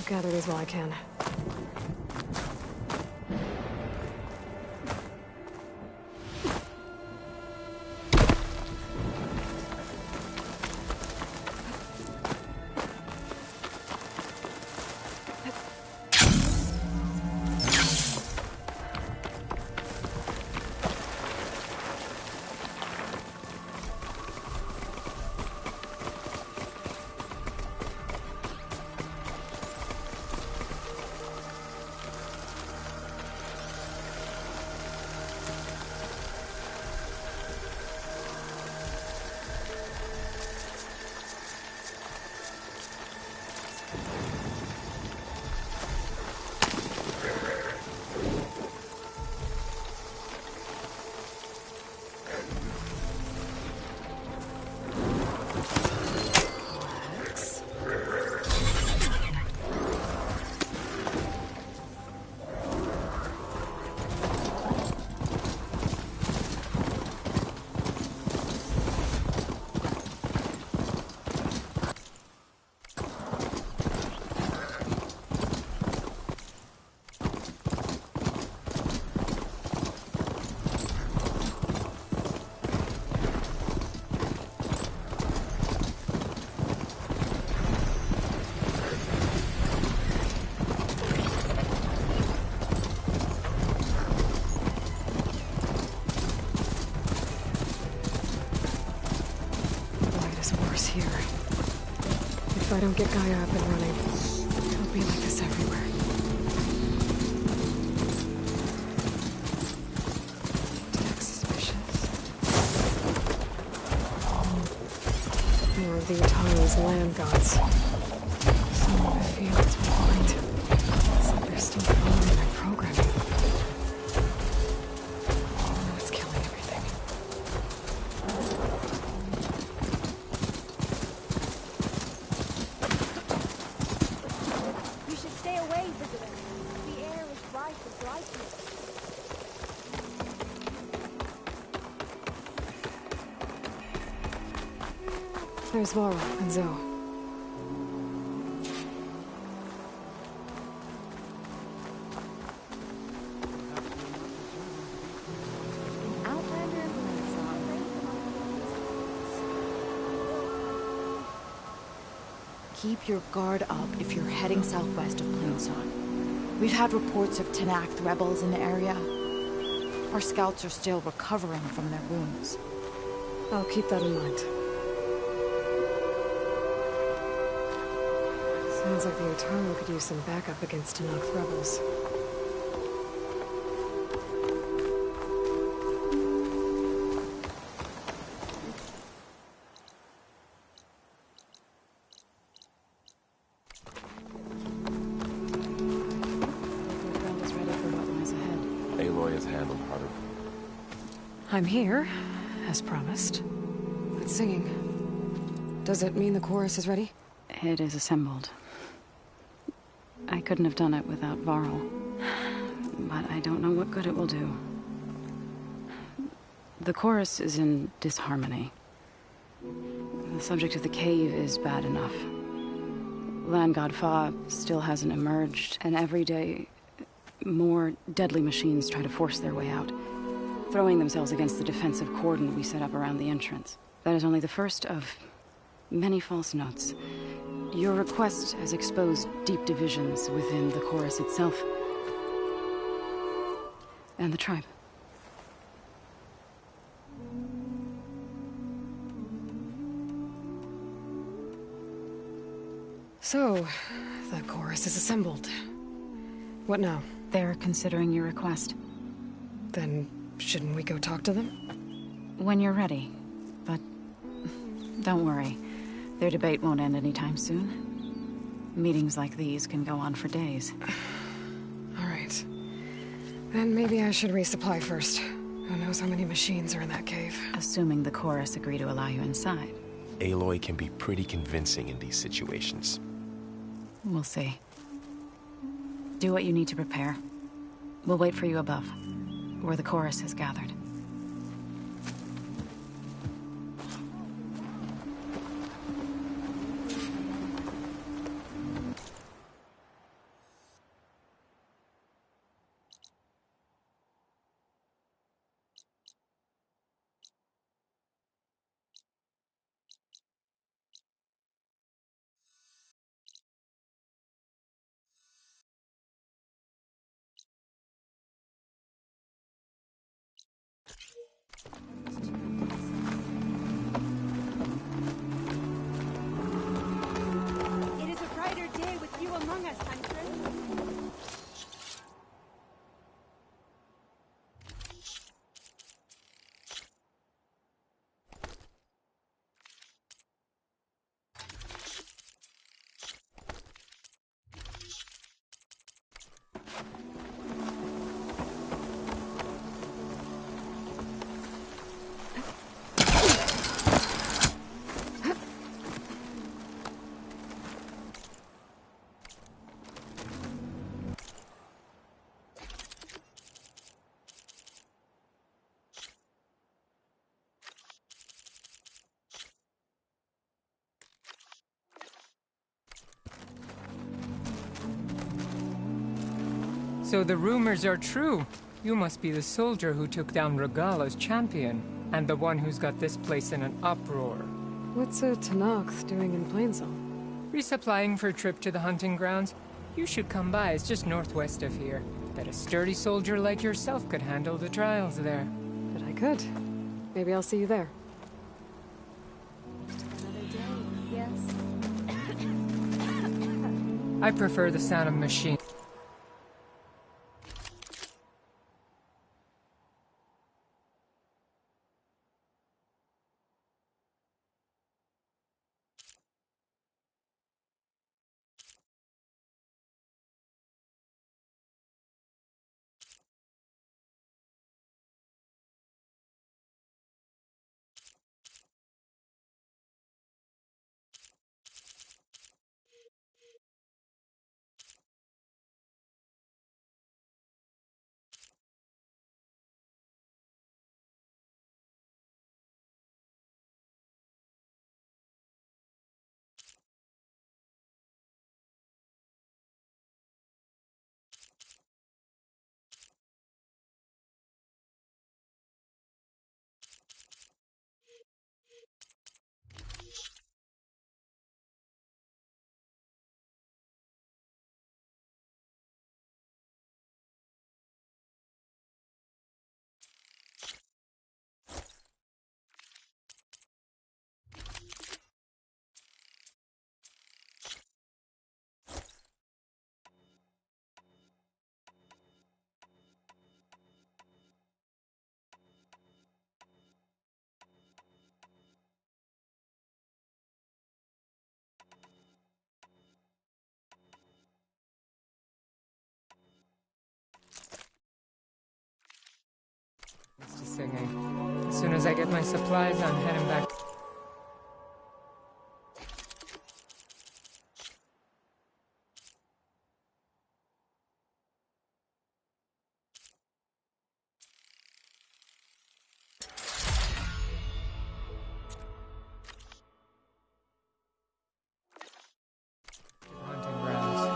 gather these while I can. If I don't get Gaia up and running, it'll be like this everywhere. Tech suspicious. More of the Utanu's land gods. Some of the fields behind. It's like they're still following my programming. Oh, it's killing everything. There's Varl and Zoe. Keep your guard up if you're heading southwest of Plainsong. We've had reports of Tenakth rebels in the area. Our scouts are still recovering from their wounds. I'll keep that in mind. Sounds like the Utanu could use some backup against Tenakth rebels. I'm here, as promised. It's singing. Does it mean the chorus is ready? It is assembled. I couldn't have done it without Varl. But I don't know what good it will do. The chorus is in disharmony. The subject of the cave is bad enough. Land God Fa still hasn't emerged, and every day, more deadly machines try to force their way out, throwing themselves against the defensive cordon we set up around the entrance. That is only the first of many false notes. Your request has exposed deep divisions within the chorus itself and the tribe. So, the chorus is assembled. What now? They're considering your request. Then, shouldn't we go talk to them? When you're ready. But don't worry. Their debate won't end anytime soon. Meetings like these can go on for days. All right. Then maybe I should resupply first. Who knows how many machines are in that cave? Assuming the chorus agree to allow you inside. Aloy can be pretty convincing in these situations. We'll see. Do what you need to prepare. We'll wait for you above, where the chorus has gathered. So the rumors are true. You must be the soldier who took down Regala's champion, and the one who's got this place in an uproar. What's a Tenakth doing in Plainsong? Resupplying for a trip to the hunting grounds? You should come by, it's just northwest of here. Bet a sturdy soldier like yourself could handle the trials there. But I could. Maybe I'll see you there. Another day, yes. I prefer the sound of machines. To singing. As soon as I get my supplies, I'm heading back. To the hunting grounds.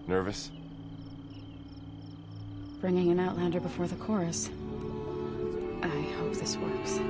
Nervous? Bringing an Outlander before the chorus. I hope this works.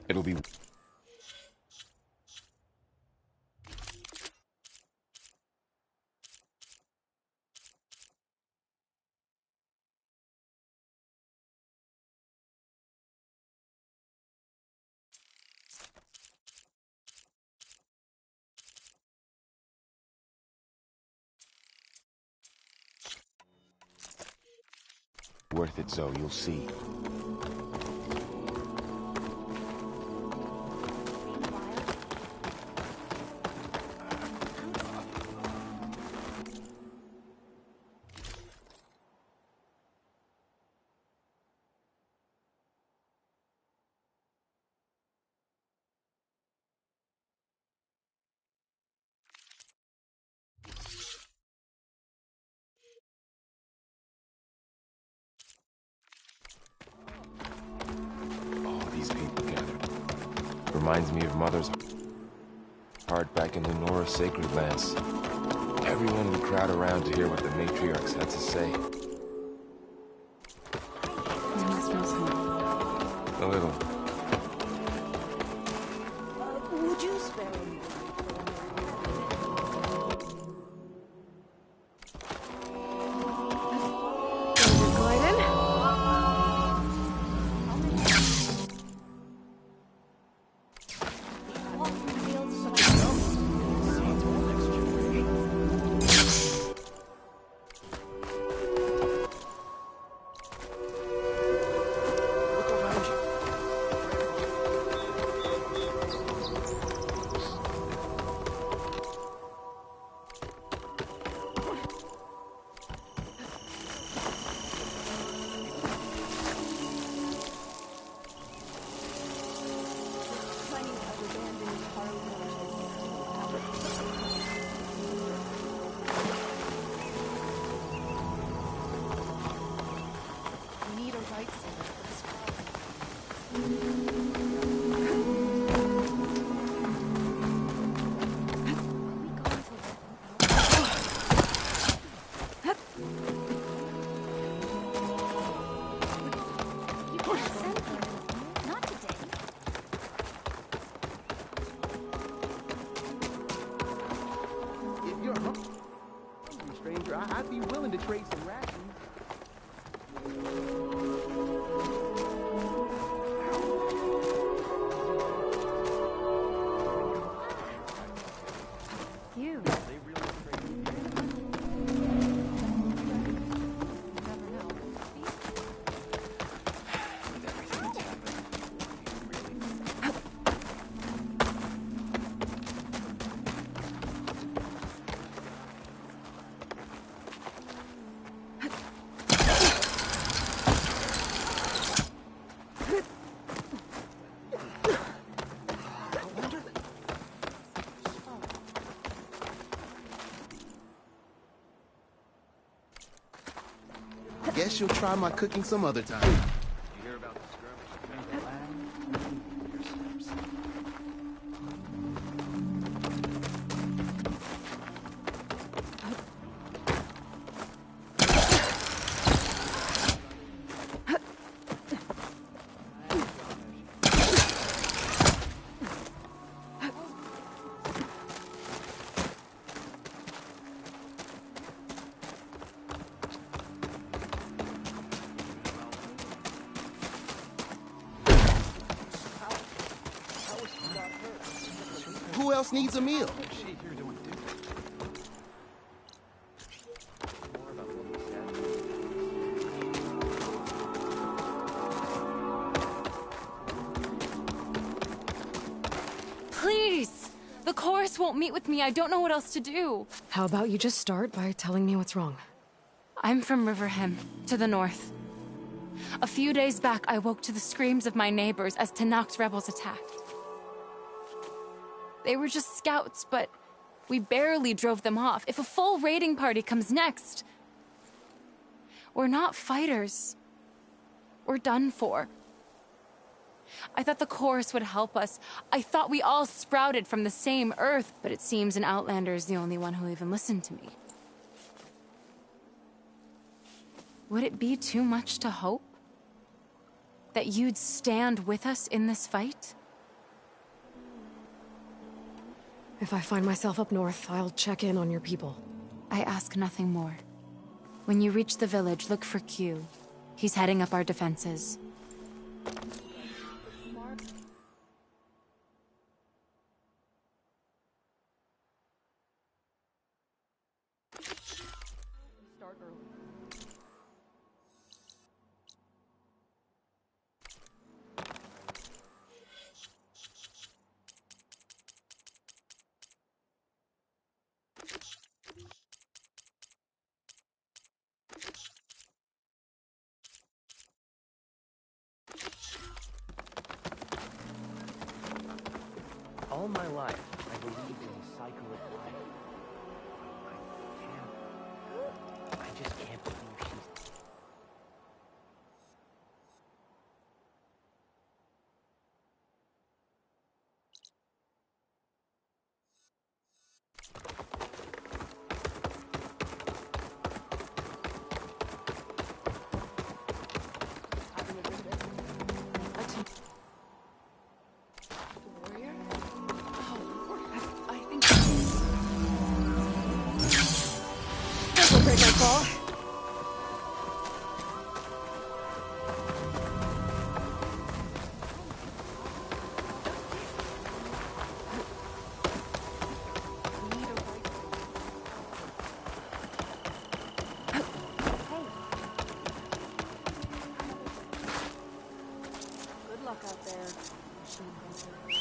It'll be... worth it, Zoe, you'll see. reminds me of Mother's heart back in Lenora's sacred lands. Everyone would crowd around to hear what the matriarchs had to say. A little. Would you spare me? I'd be willing to trade some rations. You. Guess you'll try my cooking some other time. You hear about the skirmish? Who else needs a meal? Please! The chorus won't meet with me. I don't know what else to do. How about you just start by telling me what's wrong? I'm from Riverhem, to the north. A few days back, I woke to the screams of my neighbors as Tenakth's rebels attacked. They were just scouts, but we barely drove them off. If a full raiding party comes next, we're not fighters. We're done for. I thought the chorus would help us. I thought we all sprouted from the same earth, but it seems an outlander is the only one who'll even listen to me. Would it be too much to hope that you'd stand with us in this fight? If I find myself up north, I'll check in on your people. I ask nothing more. When you reach the village, look for Q. He's heading up our defenses. All my life, I believed in the cycle of life. I just can't believe she's... ball. Good luck out there, machine hunter.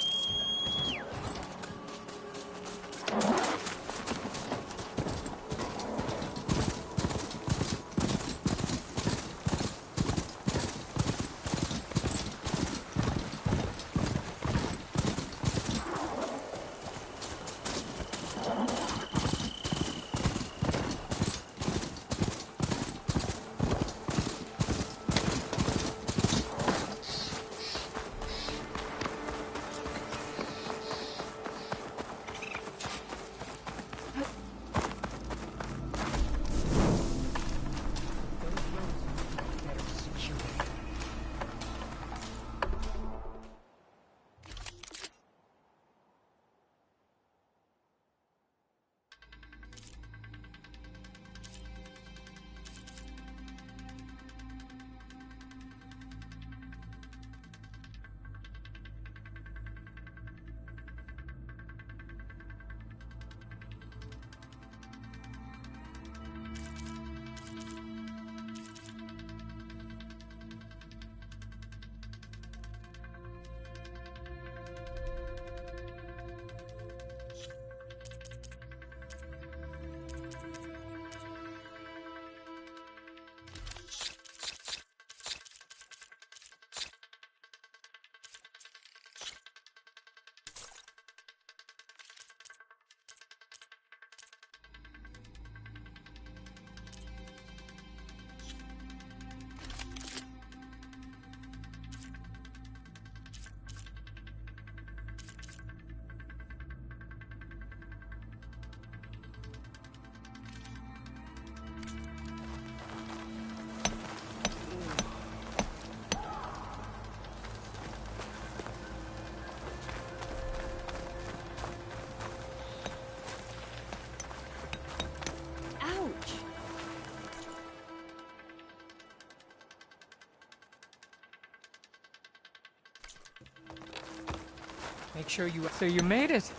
Make sure you... So you made it!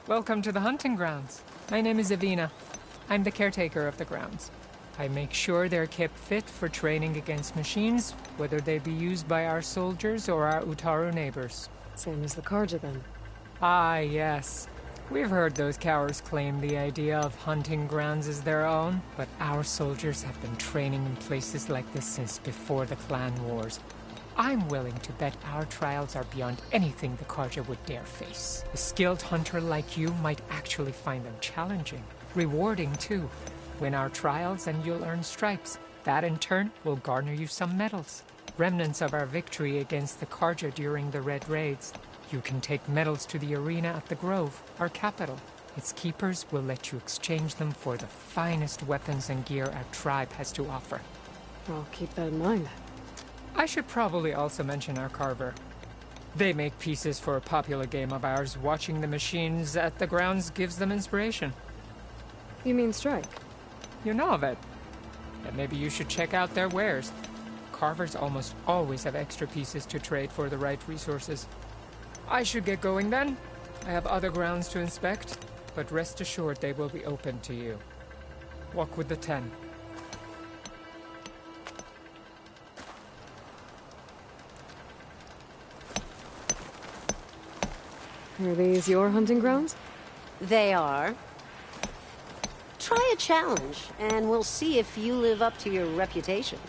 Welcome to the hunting grounds. My name is Avina. I'm the caretaker of the grounds. I make sure they're kept fit for training against machines, whether they be used by our soldiers or our Utaru neighbors. Same as the Karja, then. Ah, yes. We've heard those cowards claim the idea of hunting grounds as their own, but our soldiers have been training in places like this since before the clan wars. I'm willing to bet our trials are beyond anything the Karja would dare face. A skilled hunter like you might actually find them challenging. Rewarding, too. Win our trials and you'll earn stripes. That, in turn, will garner you some medals. Remnants of our victory against the Karja during the Red Raids. You can take medals to the arena at the Grove, our capital. Its keepers will let you exchange them for the finest weapons and gear our tribe has to offer. I'll keep that in mind. I should probably also mention our carver. They make pieces for a popular game of ours. Watching the machines at the grounds gives them inspiration. You mean strike? You know of it. Then maybe you should check out their wares. Carvers almost always have extra pieces to trade for the right resources. I should get going then. I have other grounds to inspect, but rest assured they will be open to you. Walk with the 10. Are these your hunting grounds? They are. Try a challenge, and we'll see if you live up to your reputation.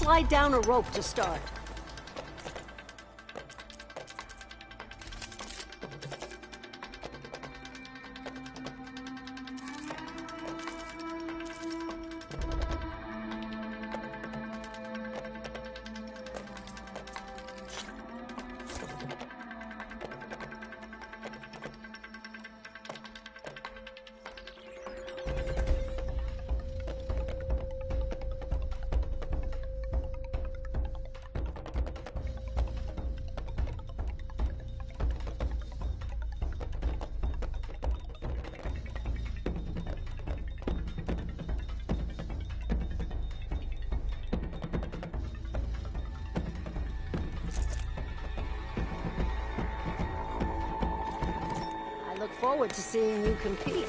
slide down a rope to start. Look forward to seeing you compete.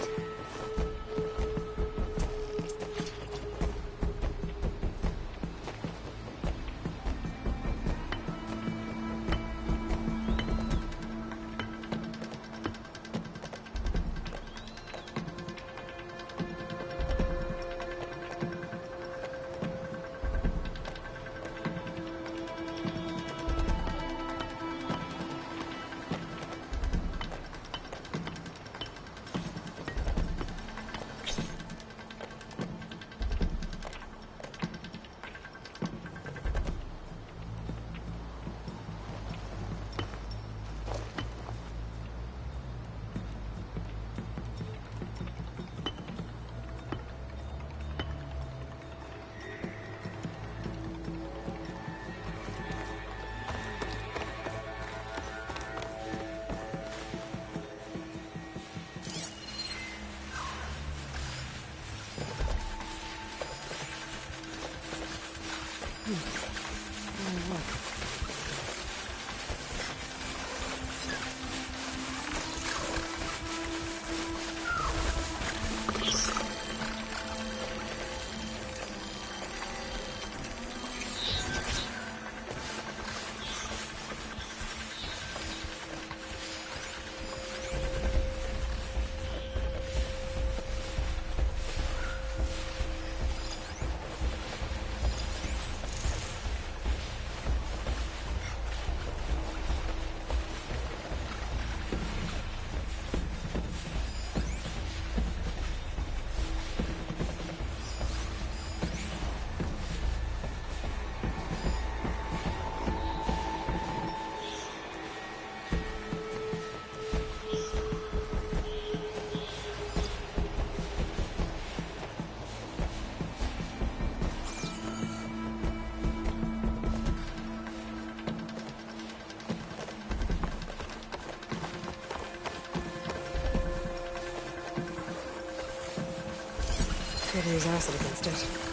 Could use acid against it.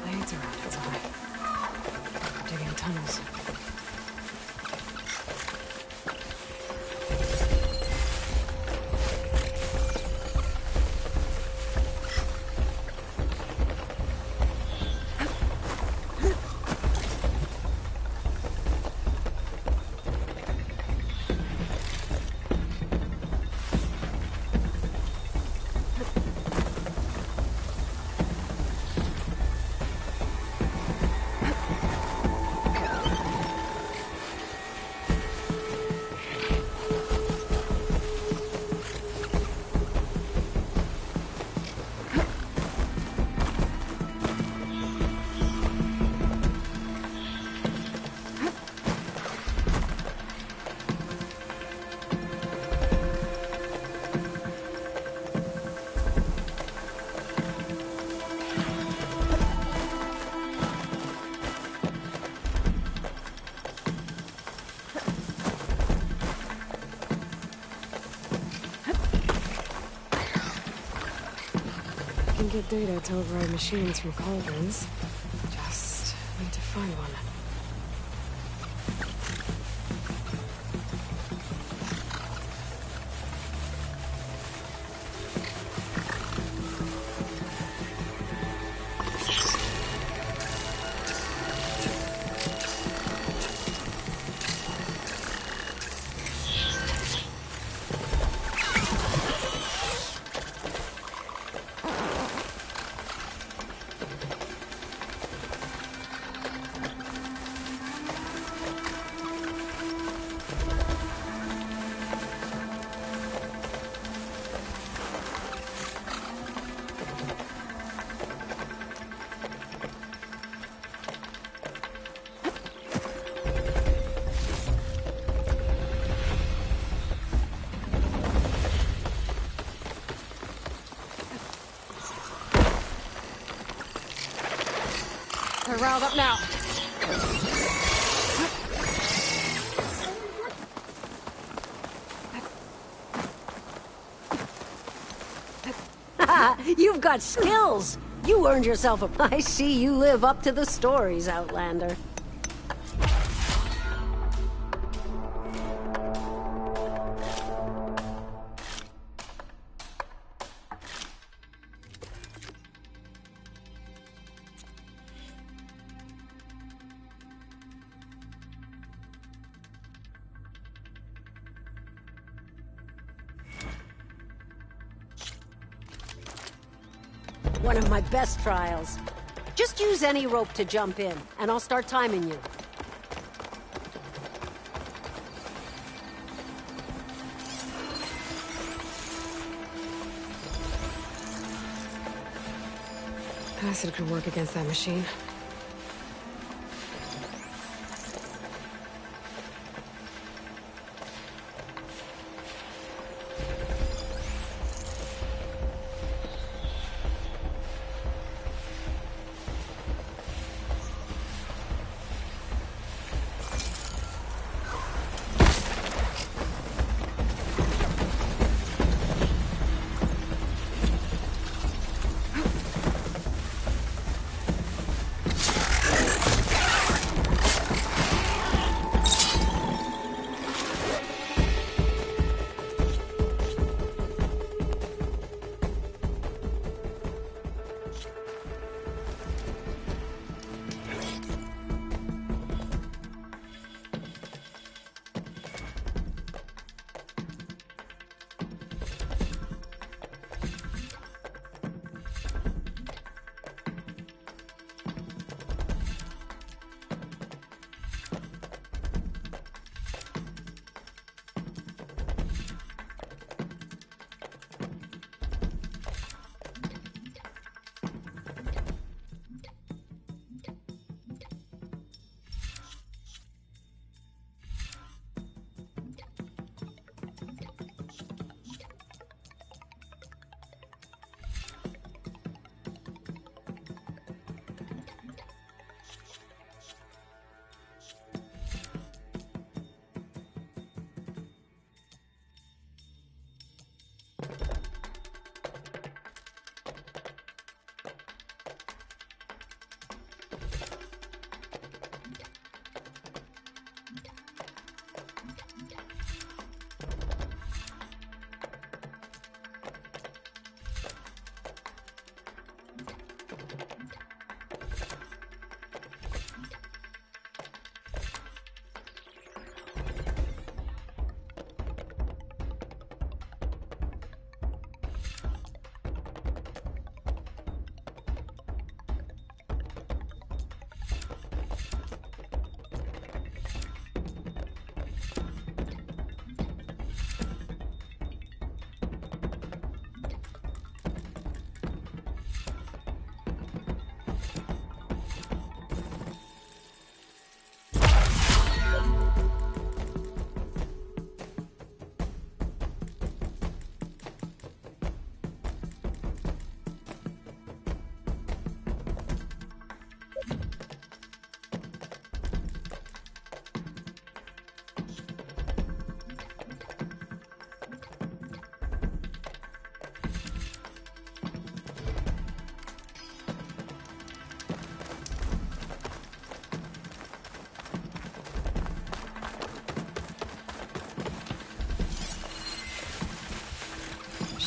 Blades around its eye. Digging tunnels. get data to override machines from cauldrons. Just need to find one. They're riled up now. You've got skills. You earned yourself a... I see you live up to the stories, Outlander. One of my best trials. Just use any rope to jump in, and I'll start timing you. Acid could work against that machine.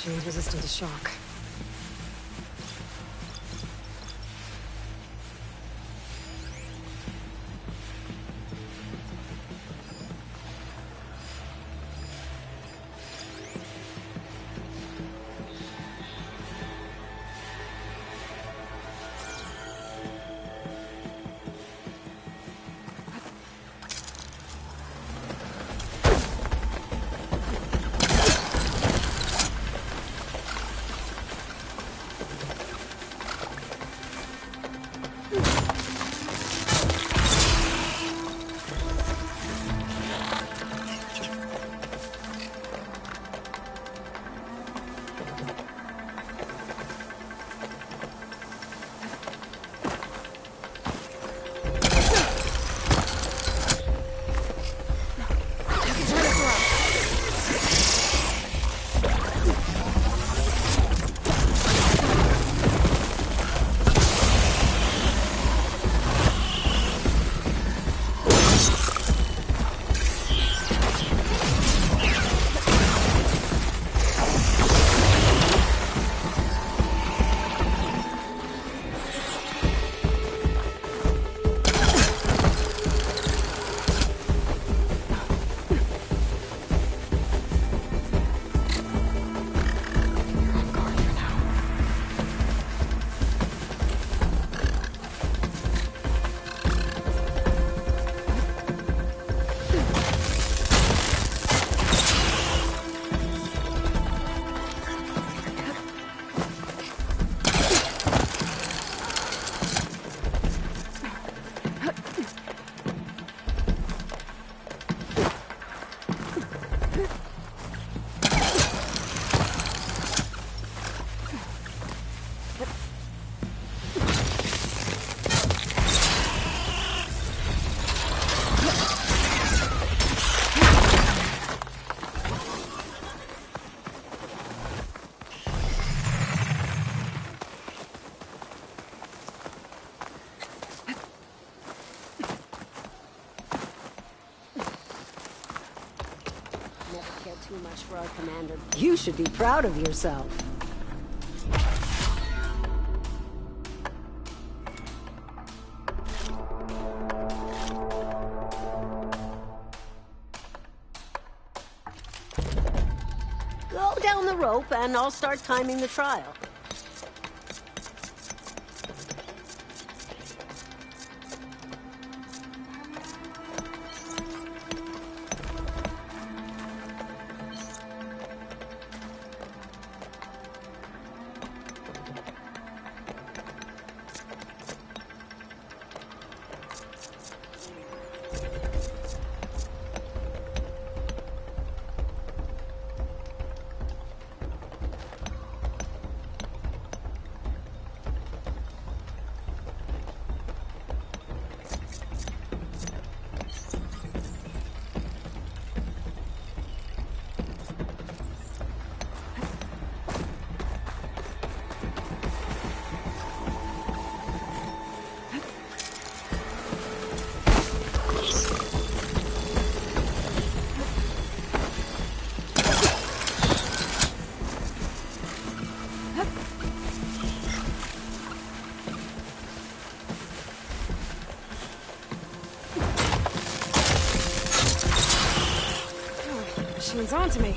She ain't resistant to shock. Too much for our commander. You should be proud of yourself. Go down the rope and I'll start timing the trial. Machine's onto me.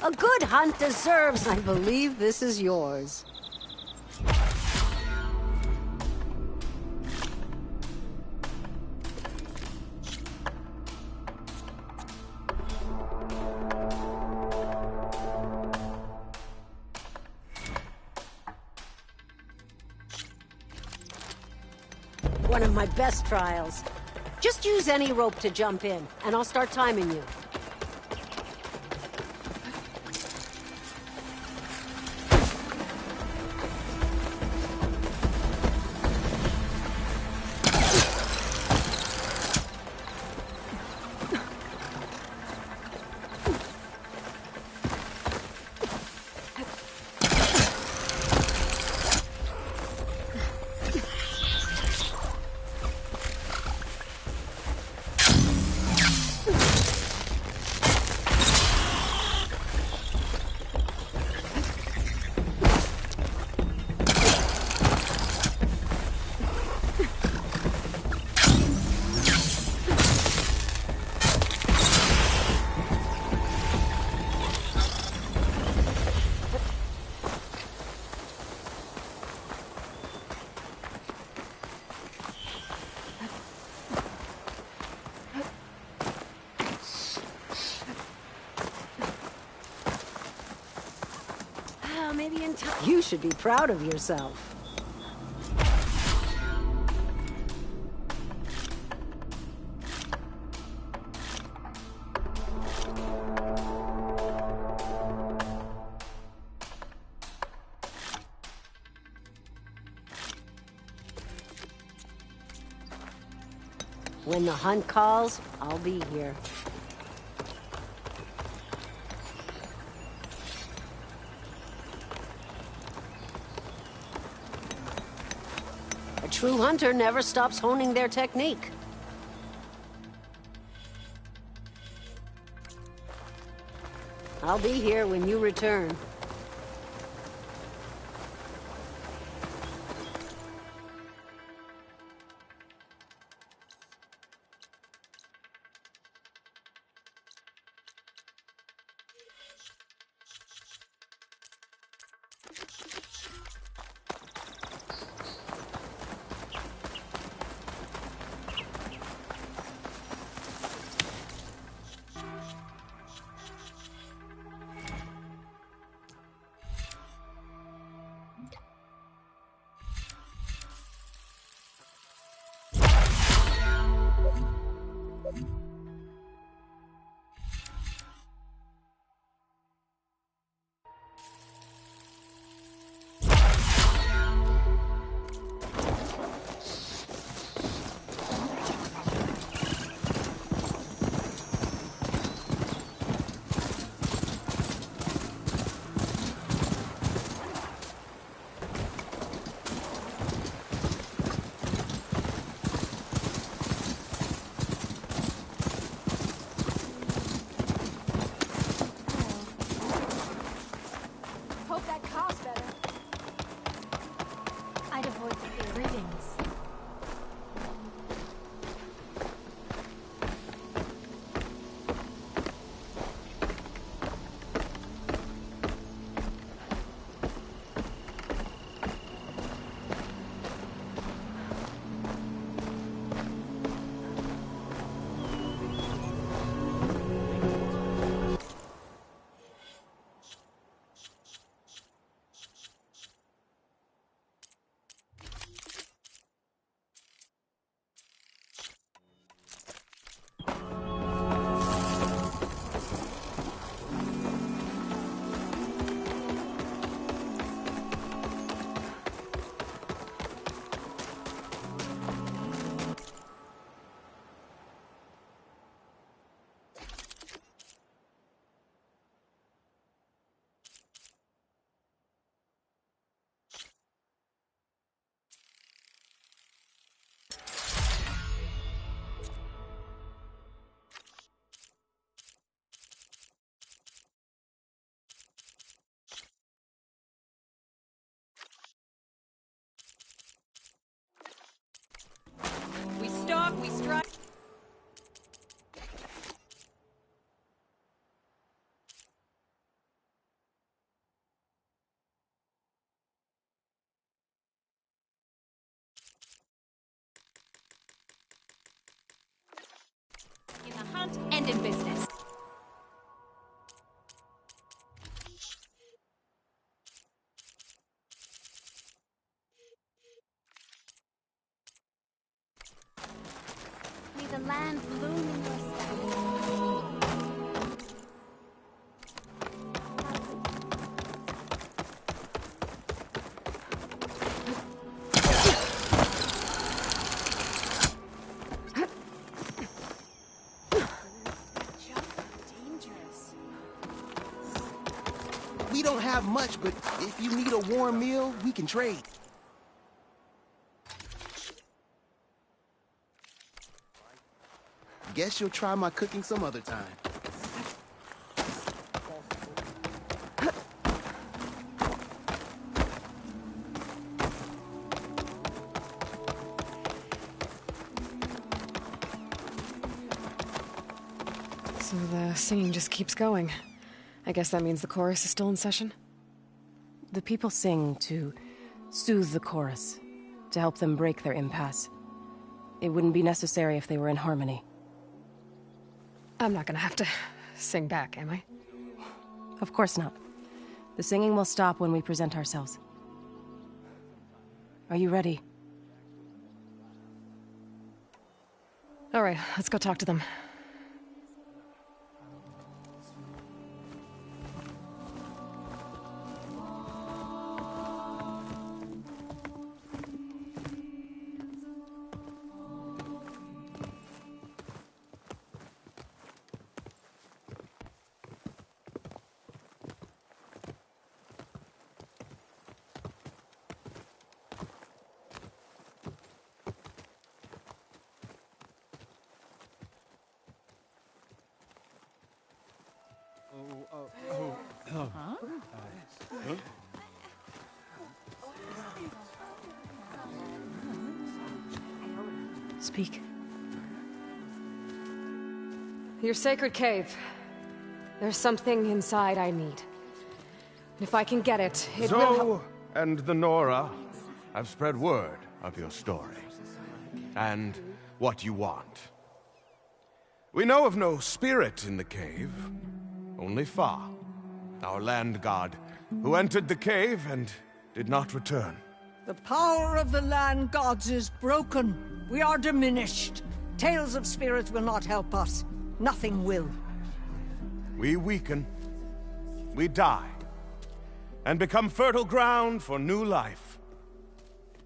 A good hunt deserves. I believe this is yours. One of my best trials. Just use any rope to jump in, and I'll start timing you. Maybe in time. You should be proud of yourself. When the hunt calls, I'll be here. A true hunter never stops honing their technique. I'll be here when you return. We stalk, we strike. mind in business. May the land bloom in your skies. We don't have much, but if you need a warm meal, we can trade. Guess you'll try my cooking some other time. So the singing just keeps going. I guess that means the chorus is still in session? The people sing to soothe the chorus, to help them break their impasse. It wouldn't be necessary if they were in harmony. I'm not gonna have to sing back, am I? Of course not. The singing will stop when we present ourselves. Are you ready? All right, let's go talk to them. Speak. Your sacred cave. There's something inside I need. If I can get it, it will help. Zoe and the Nora have spread word of your story, and what you want. We know of no spirit in the cave, only Fa, our land god, who entered the cave and did not return. The power of the land gods is broken. We are diminished. Tales of spirits will not help us. Nothing will. We weaken, we die, and become fertile ground for new life.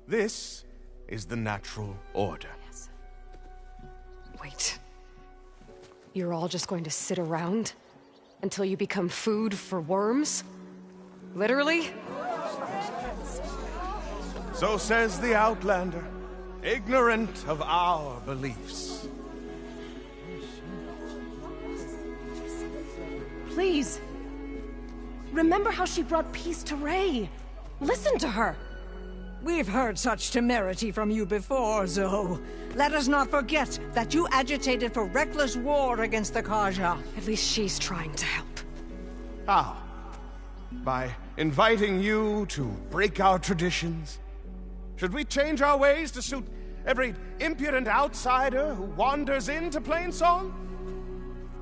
This is the natural order. Yes. Wait. You're all just going to sit around until you become food for worms? Literally? So says the Outlander, ignorant of our beliefs. Please. Remember how she brought peace to Ray. Listen to her. We've heard such temerity from you before, Zoe. Let us not forget that you agitated for reckless war against the Kaja. At least she's trying to help. How? By inviting you to break our traditions? Should we change our ways to suit every impudent outsider who wanders into Plainsong?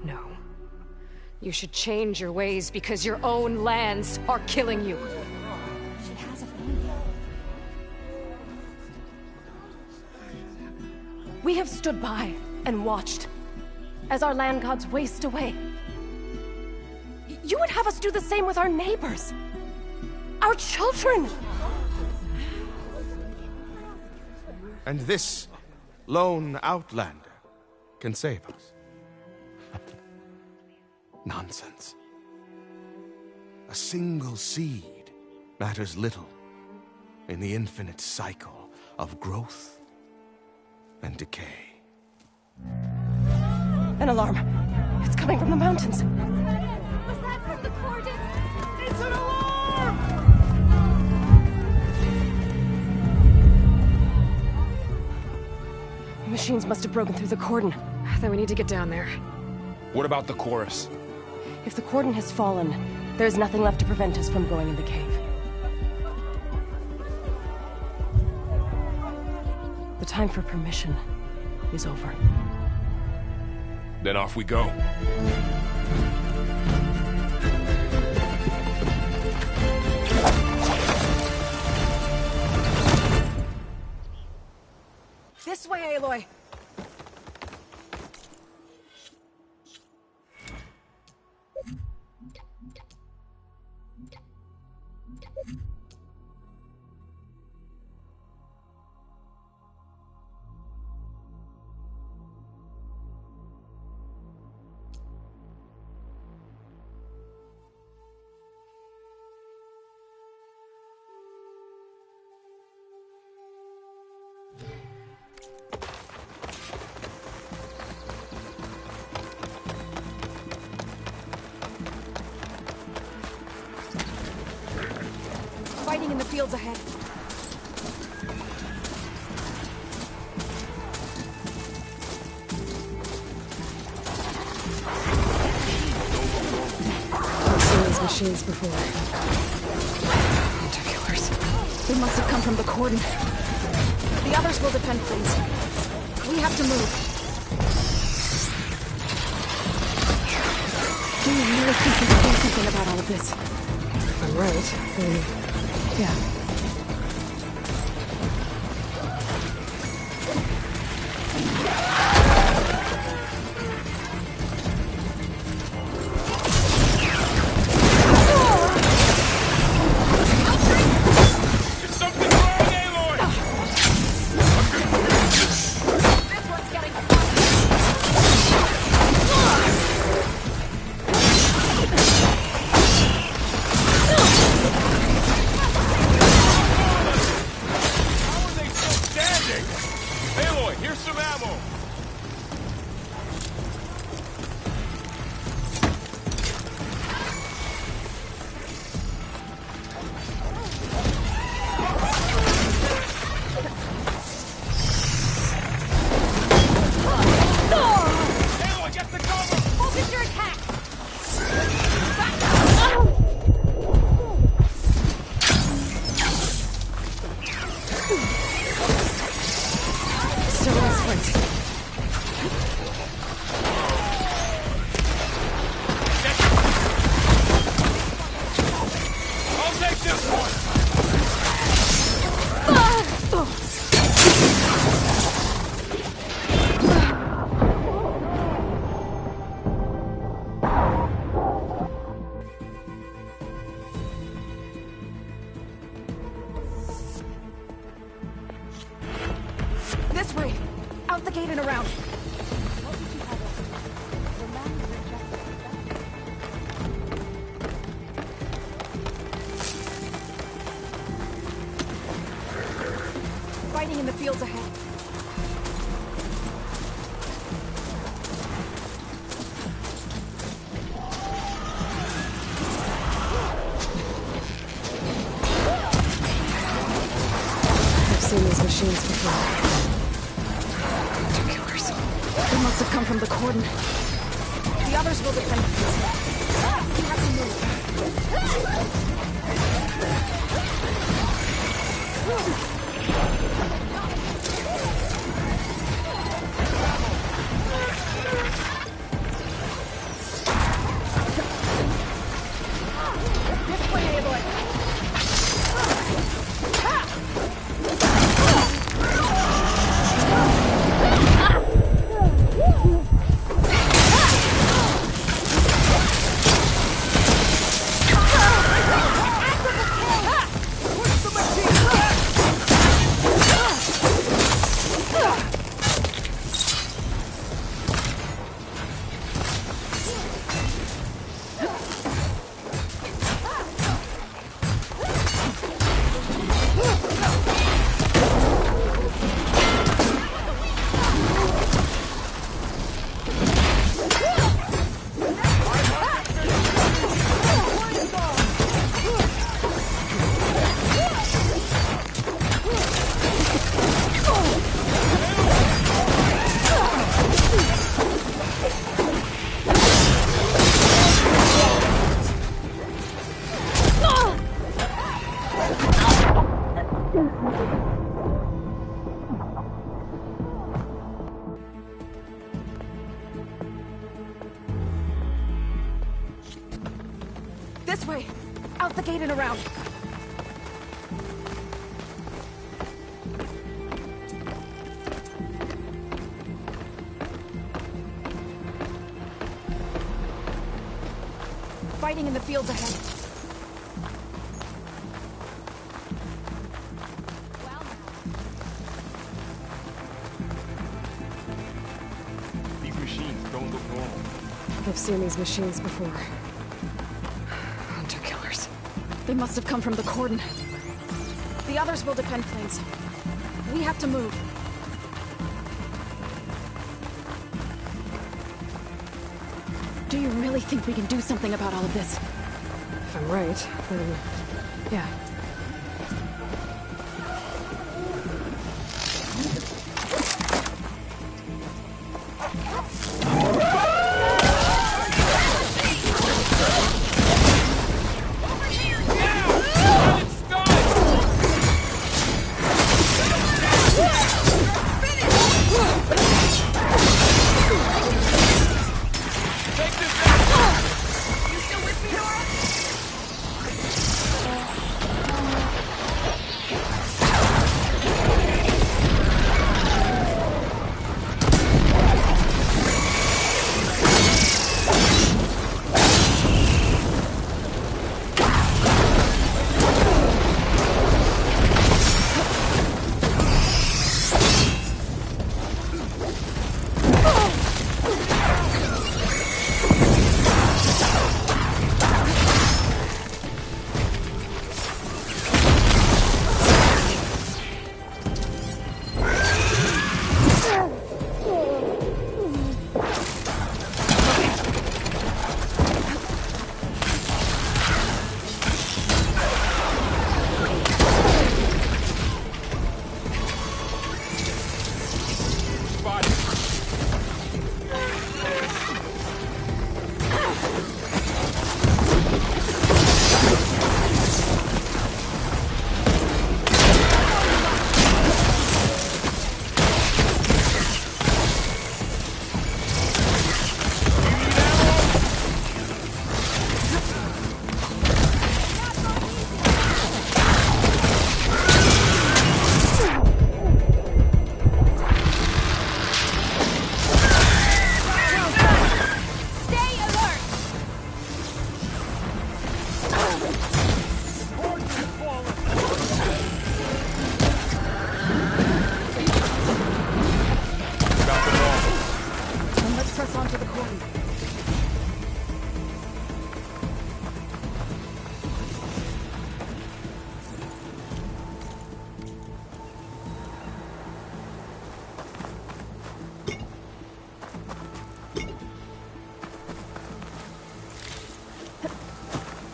No. You should change your ways because your own lands are killing you. She has a family. We have stood by and watched as our land gods waste away. You would have us do the same with our neighbors, our children. And this lone outlander can save us. Nonsense. A single seed matters little in the infinite cycle of growth and decay. An alarm. It's coming from the mountains. Was that from the Corden? It's an alarm! The machines must have broken through the cordon. Then we need to get down there. What about the chorus? If the cordon has fallen, there's nothing left to prevent us from going in the cave. The time for permission is over. Then off we go. This way, Aloy! Fighting in the fields ahead. I've seen these machines before. Interviewers. They must have come from the cordon. The others will defend things. We have to move. Do you really think we can do something about all of this? If I'm right, then... yeah. This way! Out the gate and around! Fighting in the fields ahead. I've seen these machines before. Interviewers. They must have come from the cordon. The others will defend us. We have to move. This way, Aloy! Aiden around. Fighting in the fields ahead. These machines don't look normal. I've seen these machines before. Hunter killers. They must have come from the cordon. The others will defend planes. We have to move. Do you really think we can do something about all of this? If I'm right, then yeah.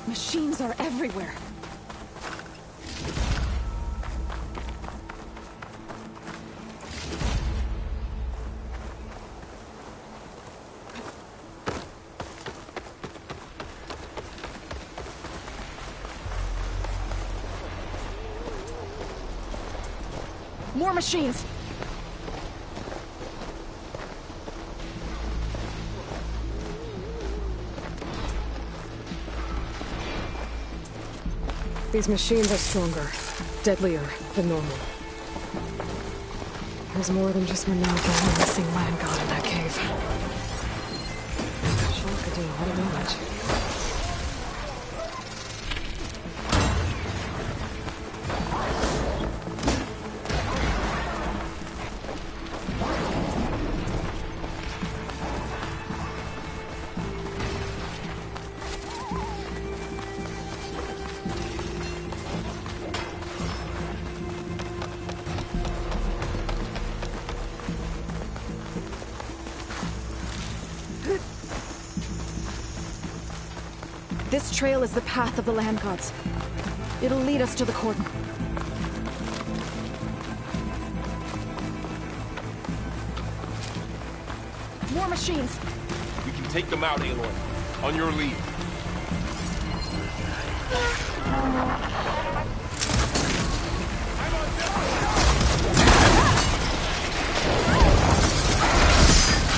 Machines are everywhere. More machines! These machines are stronger, deadlier than normal. There's more than just Renelka and the missing land god in that cave. Sure could do a lot of damage. This trail is the path of the land gods. It'll lead us to the cordon. More machines! We can take them out, Aloy. On your lead.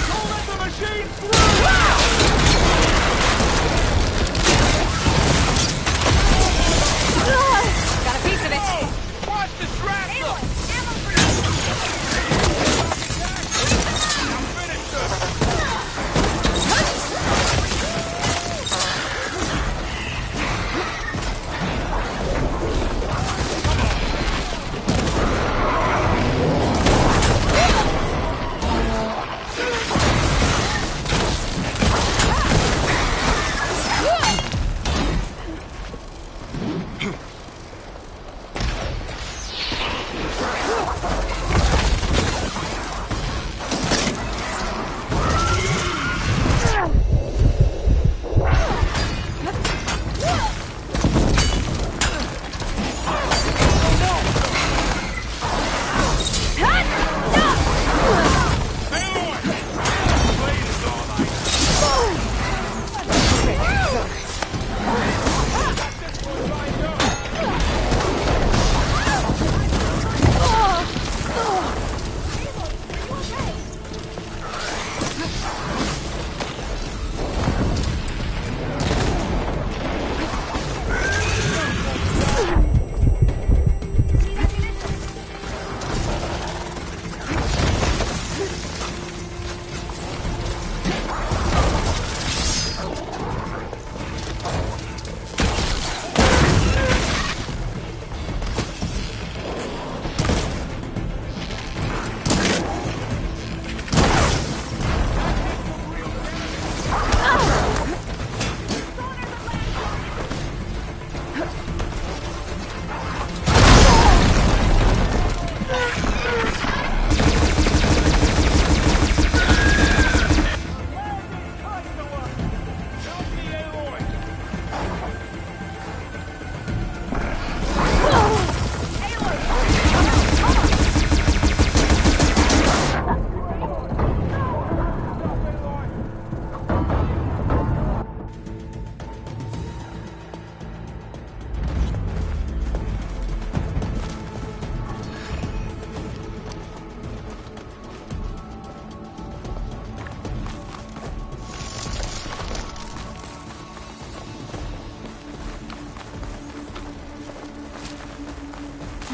Don't let the machines through!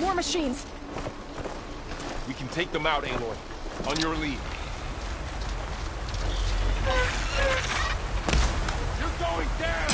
More machines. We can take them out, Aloy. On your lead. You're going down!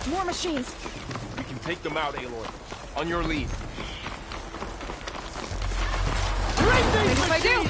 More machines. We can take them out, Aloy. On your lead. If I do.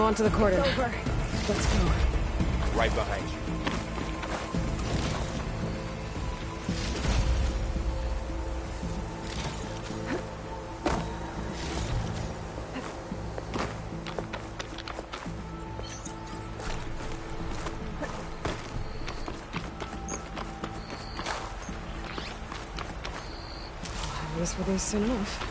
onto the cordon. Over. Let's go. Right behind you. I guess we'll be soon enough.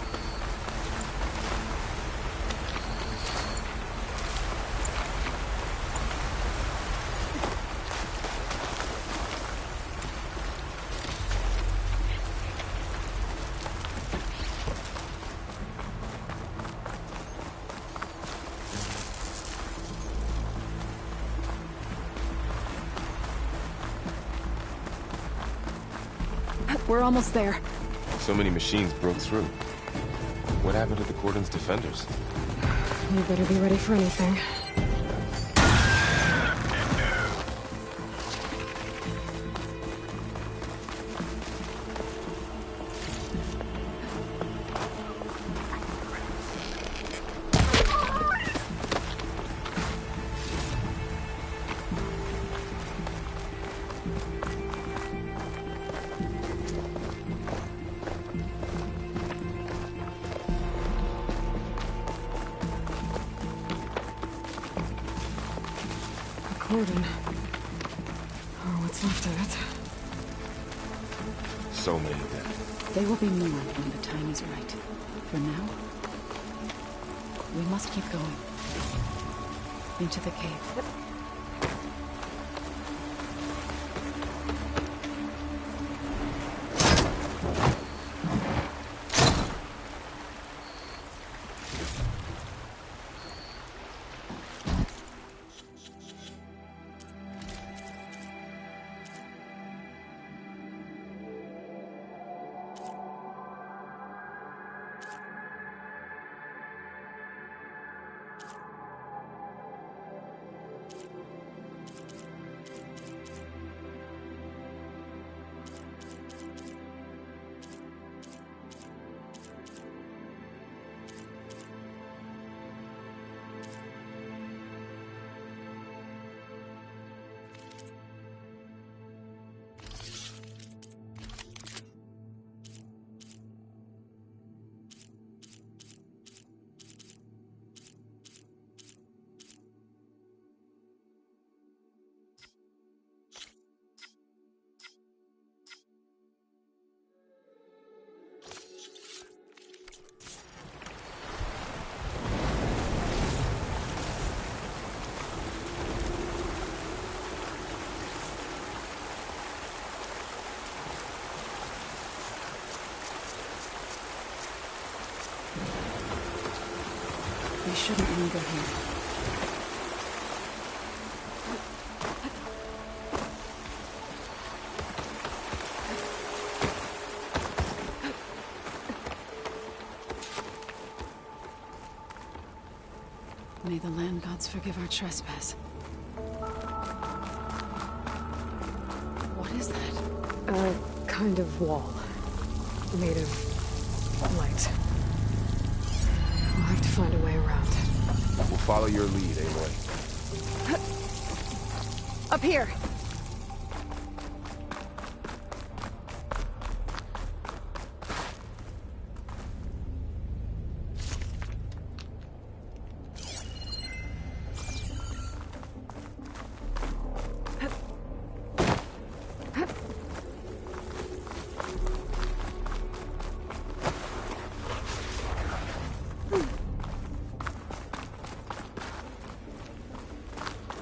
We're almost there. So many machines broke through. What happened to the Cordon's defenders? You better be ready for anything. Cordon. Or what's left of it. So many of them. They will be more when the time is right. For now, we must keep going. Into the cave. We shouldn't linger here. May the land gods forgive our trespass. What is that? A kind of wall. Made of light. We'll have to find a way around. We'll follow your lead, Aloy. Up here.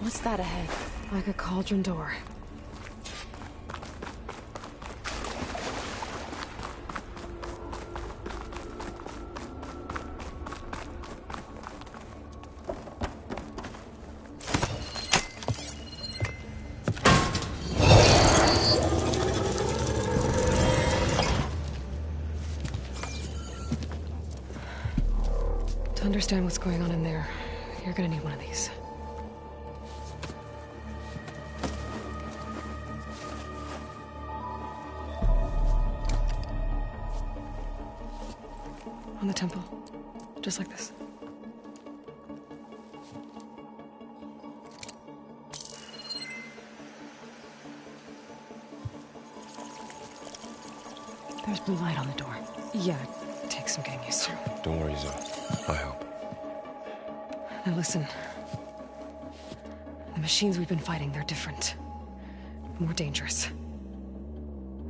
What's that ahead? Like a cauldron door. To understand what's going on in there, you're gonna need one of these. On the temple. Just like this. Blue light on the door. Yeah, it takes some getting used to. Don't worry, Zoe. I help. Now listen. The machines we've been fighting, they're different. More dangerous.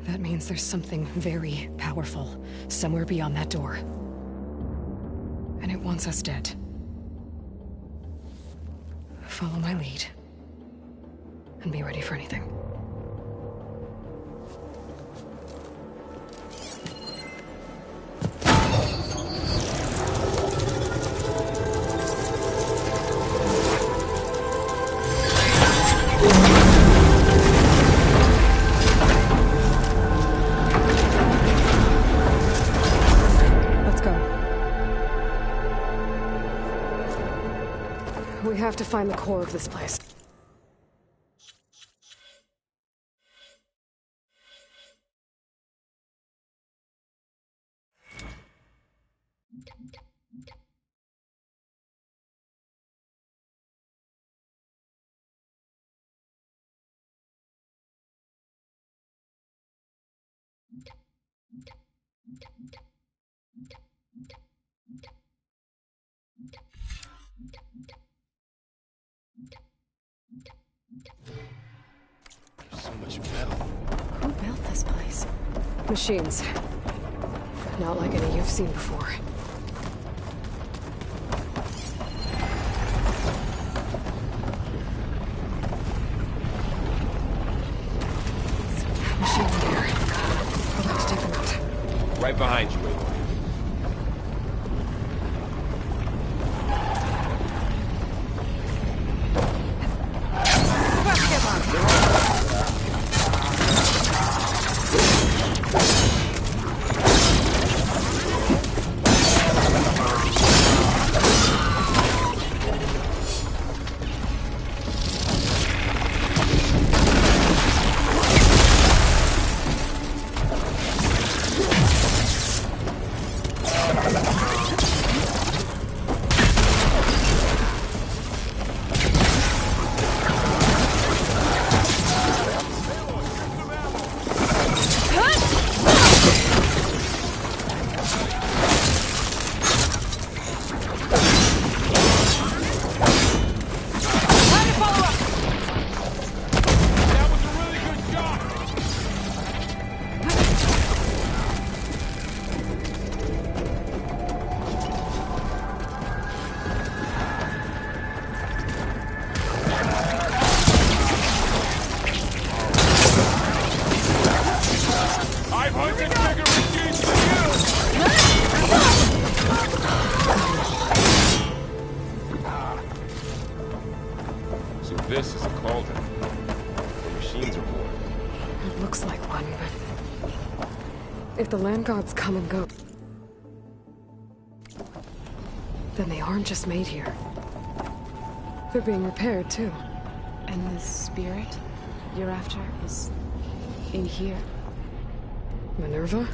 That means there's something very powerful somewhere beyond that door. And it wants us dead. Follow my lead. And be ready for anything. We have to find the core of this place. There's so much metal. Who built this place? Machines. Not like any you've seen before. Machine in there. I'll have to take them out. Right behind you, Aloy. So this is a cauldron. The machines are born. It looks like one, but if the land gods come and go, then they aren't just made here. They're being repaired, too. And the spirit you're after is in here? Minerva?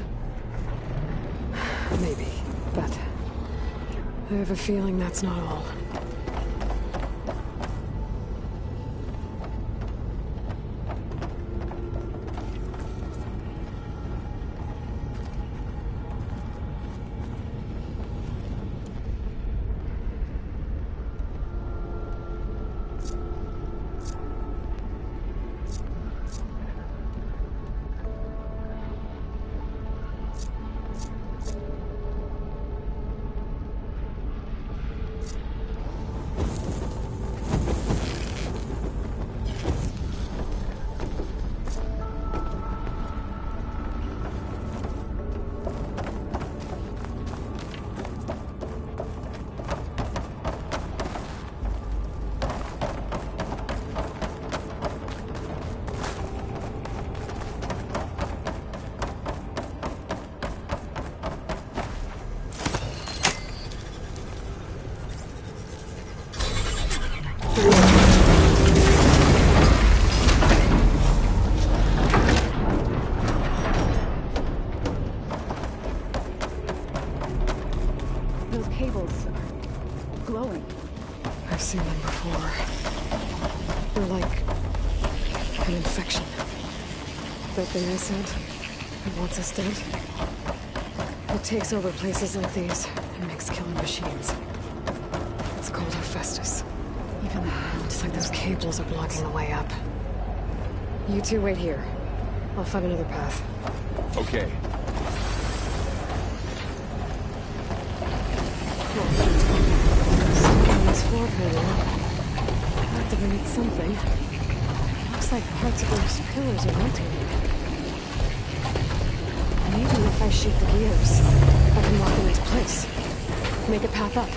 Maybe, but I have a feeling that's not all. Those cables are glowing. I've seen them before. They're like an infection. That thing I said, it wants us dead. It takes over places like these and makes killing machines. It's called Hephaestus. Even now, it's like those cables are blocking the way up. You two wait here. I'll find another path. Okay. On this floor panel, activate something. Looks like parts of those pillars are rotating. Maybe if I shoot the gears, I can lock them into place. Make a path up.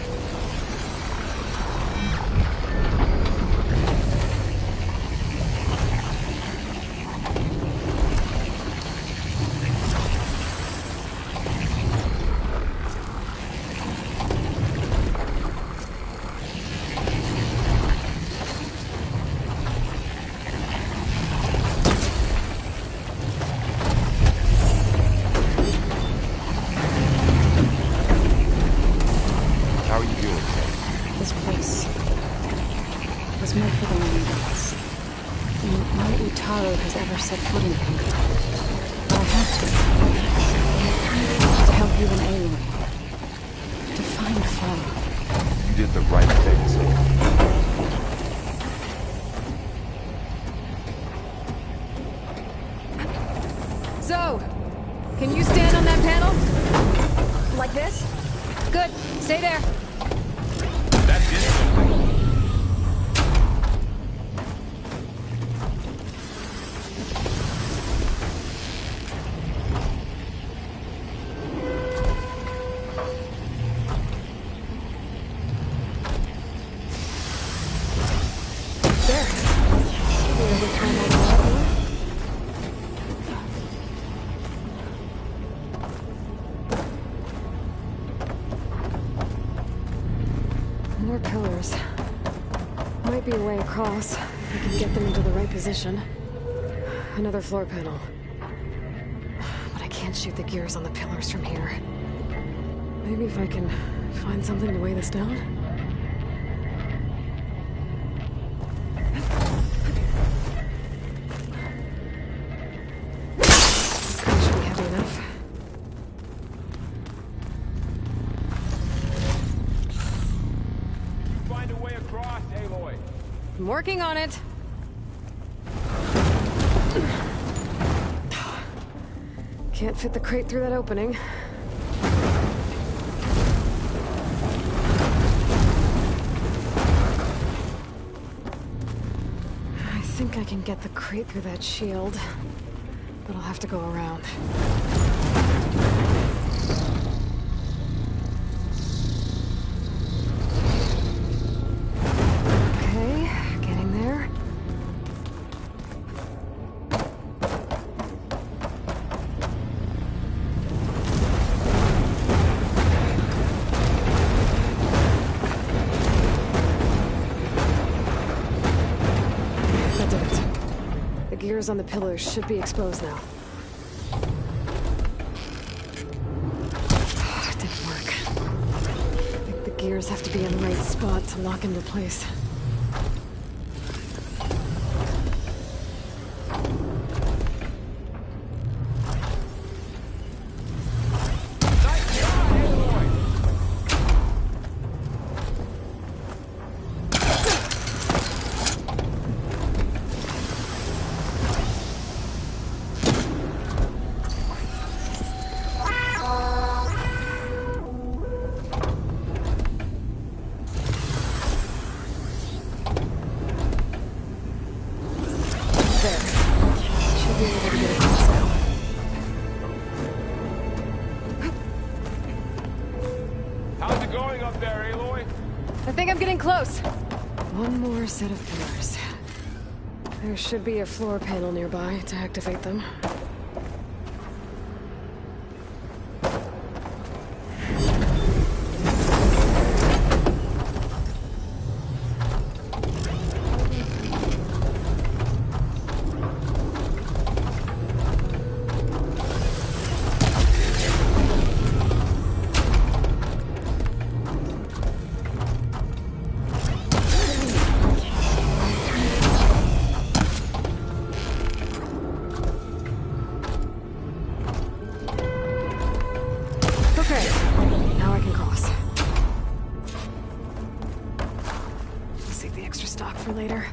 More pillars. Might be a way across, if I can get them into the right position. Another floor panel. But I can't shoot the gears on the pillars from here. Maybe if I can find something to weigh this down? That should be heavy enough. Find a way across, Aloy. I'm working on it. Can't fit the crate through that opening. I think I can get the crate through that shield, but I'll have to go around. Okay, getting there. That did it. The gears on the pillars should be exposed now. It didn't work. I think the gears have to be in the right spot to lock into place. How's it going up there, Aloy? I think I'm getting close. One more set of pillars. There should be a floor panel nearby to activate them. later.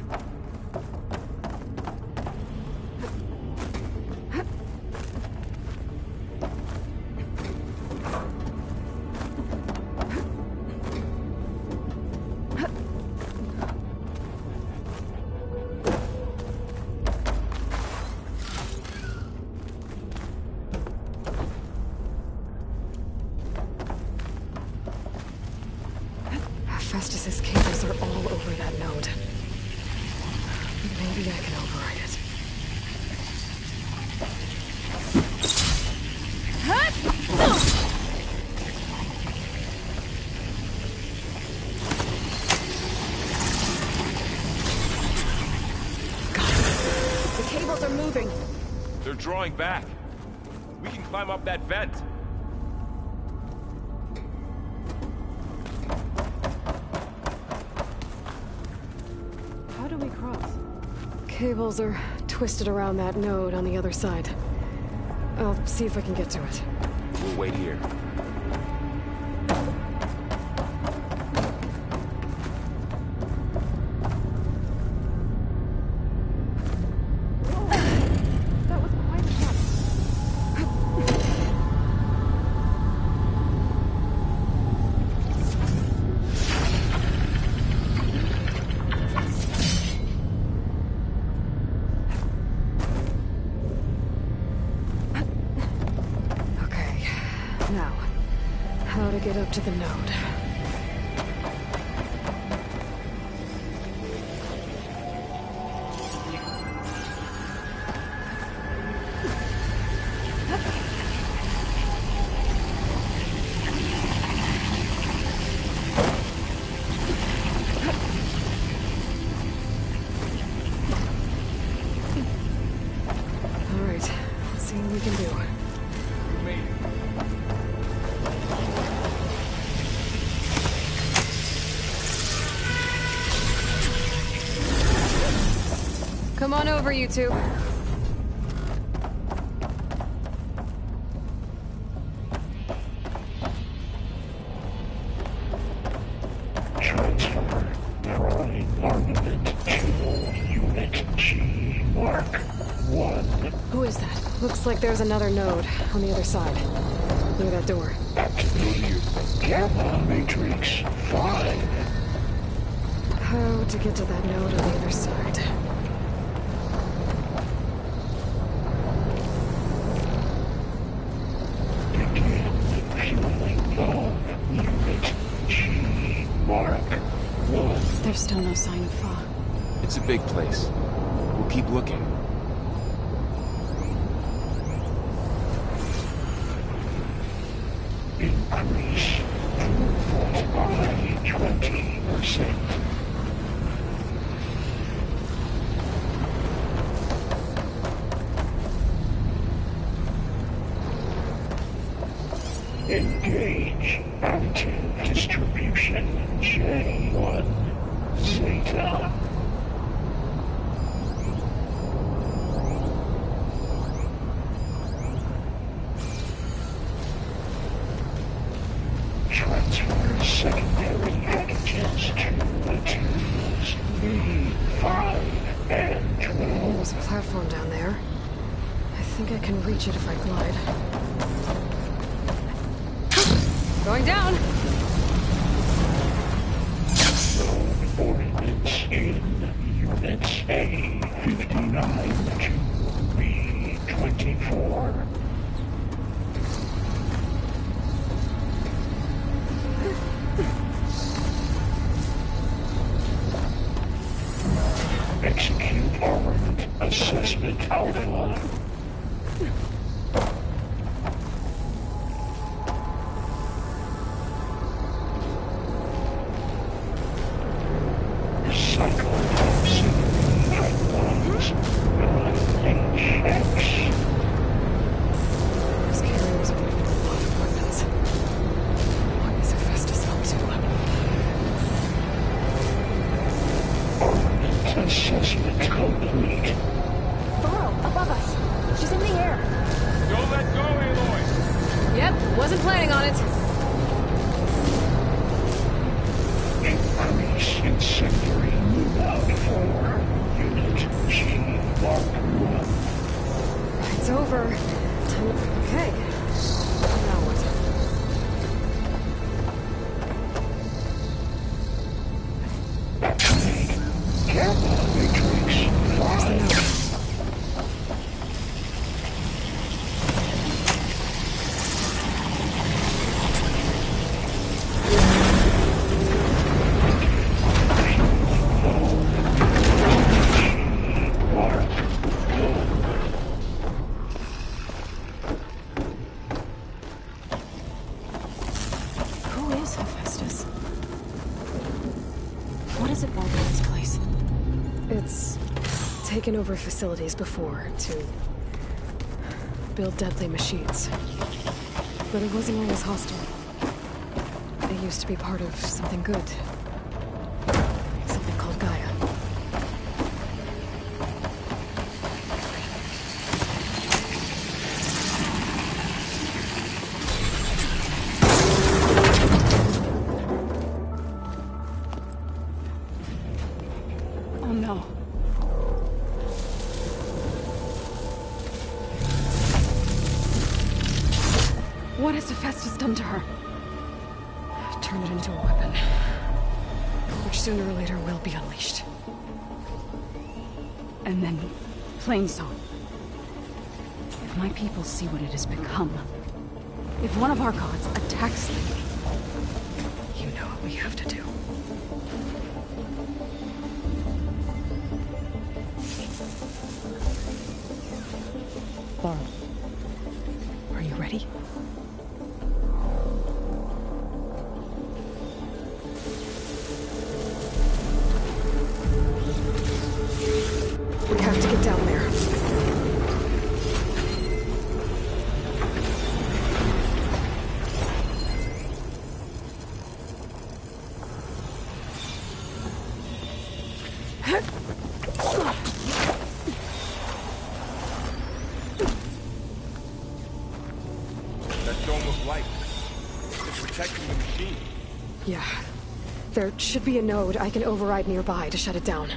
Festus's cables are all over that node. Maybe I can override it. Got it. The cables are moving. They're drawing back. We can climb up that vent. How do we cross? Cables are twisted around that node on the other side. I'll see if I can get to it. We'll wait here. Now, how to get up to the node. All right, let's see what we can do. Come on over, you two. Transfer Prime Armament to Unit G Mark 1. Who is that? Looks like there's another node on the other side. Near that door. Activating Gamma Matrix 5. How to get to that node on the other side? There's still no sign of Fa. It's a big place. We'll keep looking. Increase throughput by 20%. Engage active distribution J1 Zeta. Transfer secondary packages to materials B5 and 12. There's a platform down there. I think I can reach it if I glide. Going down! Known ordnance in Units A59 to B24. Execute armament assessment alpha. Assessment complete. Burrow, above us. She's in the air. Don't let go, Aloy! Yep, wasn't planning on it. Increase incendiary move-out for for 10. Okay. Now what? Careful, Matrix. Fly. Who is Hephaestus? What is it want with this place? It's taken over facilities before to build deadly machines. But it wasn't always hostile. It used to be part of something good. Something called Gaia. Oh no. What has Hephaestus done to her? Turn it into a weapon. Which sooner or later will be unleashed. And then, Plainsong. If my people see what it has become, if one of our gods attacks them, you know what we have to do. Laurel, are you ready? We have to get down there. That dome of light. It's protecting the machine. Yeah. There should be a node I can override nearby to shut it down.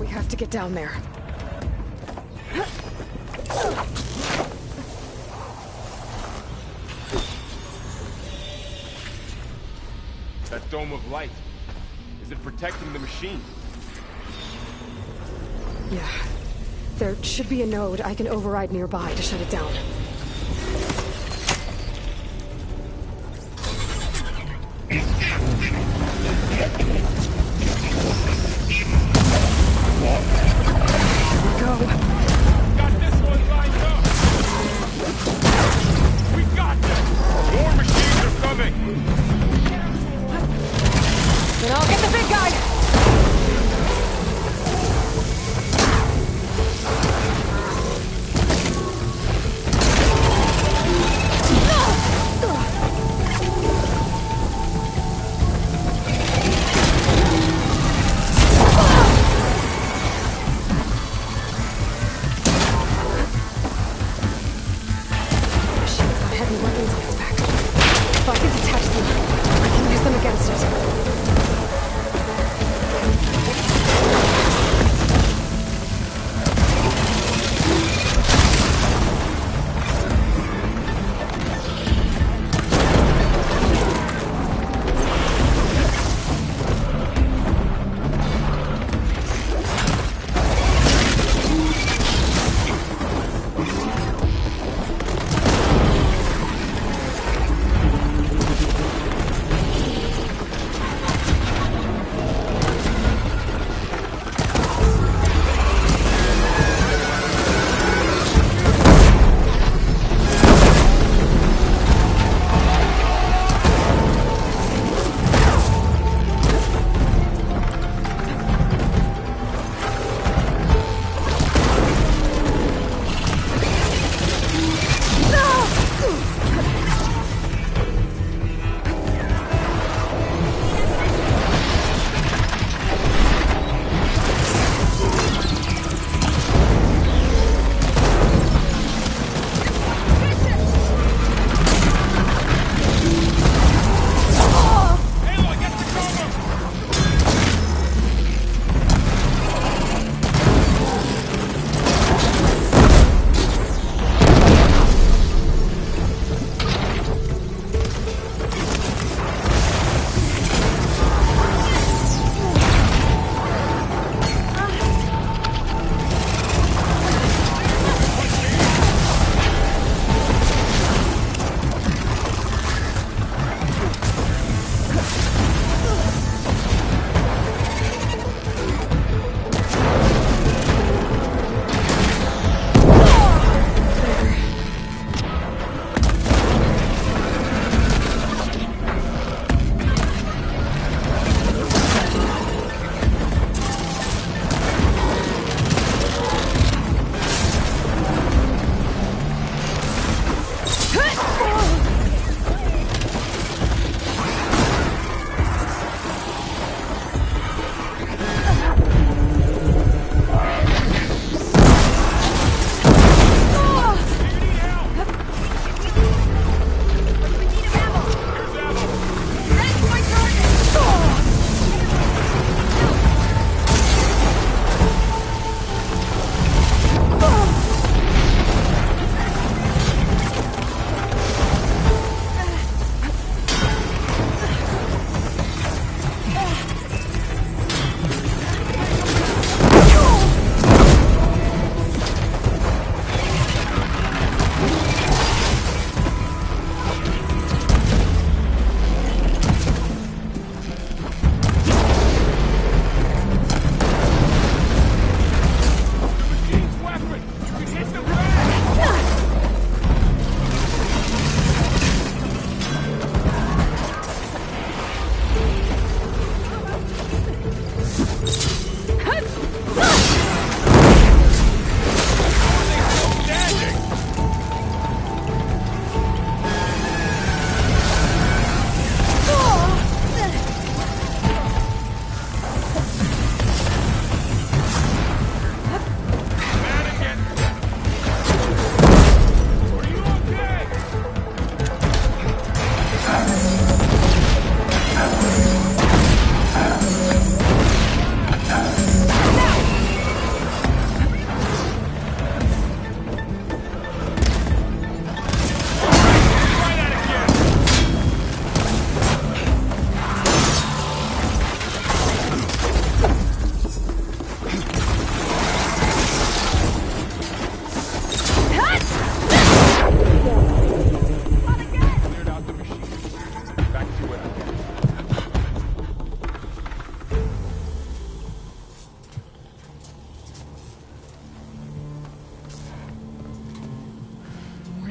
We have to get down there. That dome of light. Is it protecting the machine? Yeah. There should be a node I can override nearby to shut it down.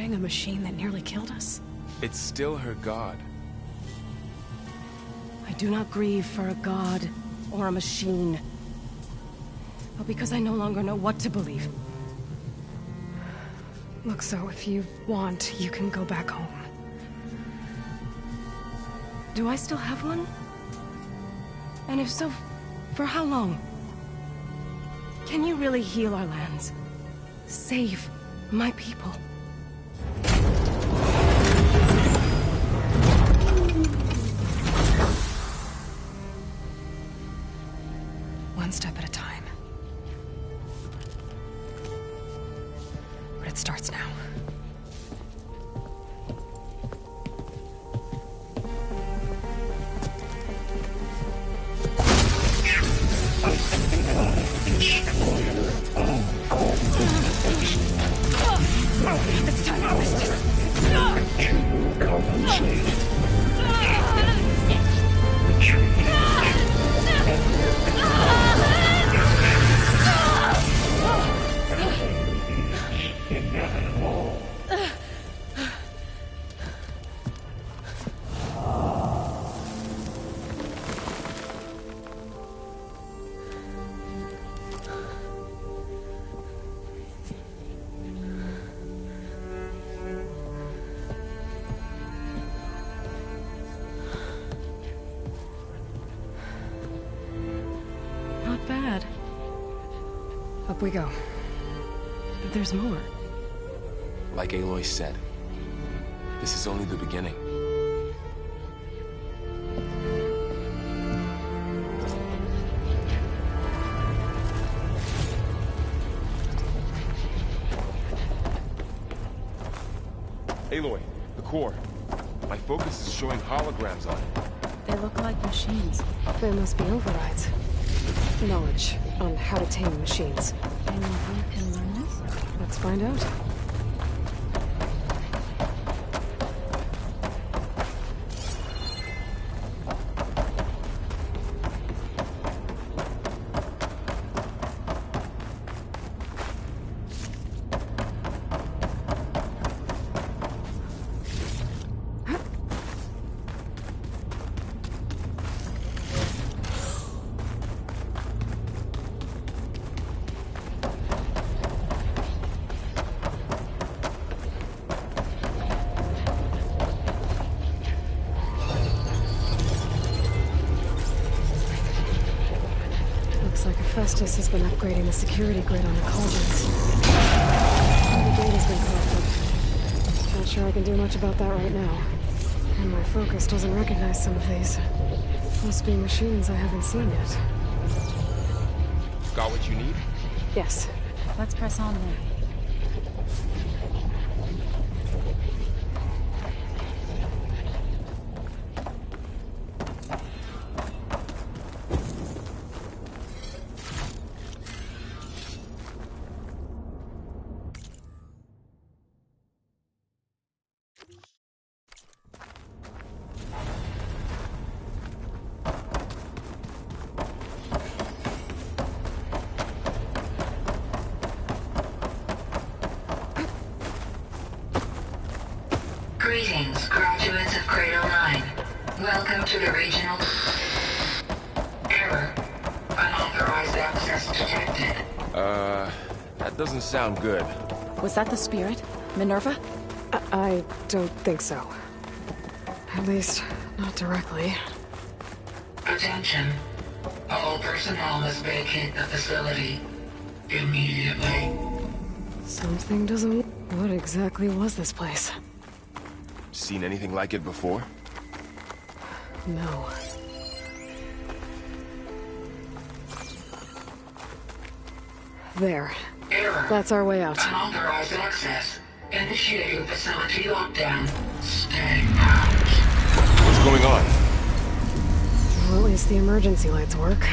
fighting a machine that nearly killed us? It's still her god. I do not grieve for a god or a machine, but because I no longer know what to believe. Look, so if you want, you can go back home. Do I still have one? And if so, for how long? Can you really heal our lands? Save my people? One step at a time. But it starts now. It's time to compensate. Up we go. But there's more. Like Aloy said, this is only the beginning. Aloy, the core. My focus is showing holograms on it. They look like machines. There must be overrides. Knowledge on how to tame machines. And you can learn this? Let's find out. Festus has been upgrading the security grid on the cauldrons. All the data's been corrupted. Not sure I can do much about that right now. And my focus doesn't recognize some of these. Must be machines I haven't seen yet. Got what you need? Yes. Let's press on then. Greetings, graduates of Cradle 9. Welcome to the regional... Error. Unauthorized access detected. That doesn't sound good. Was that the spirit? Minerva? I don't think so. At least, not directly. Attention. All personnel must vacate the facility. Immediately. Something doesn't... What exactly was this place? Seen anything like it before? No. There. Error. That's our way out. Unauthorized access. Initiating facility lockdown. Stay out. What's going on? Well, at least the emergency lights work.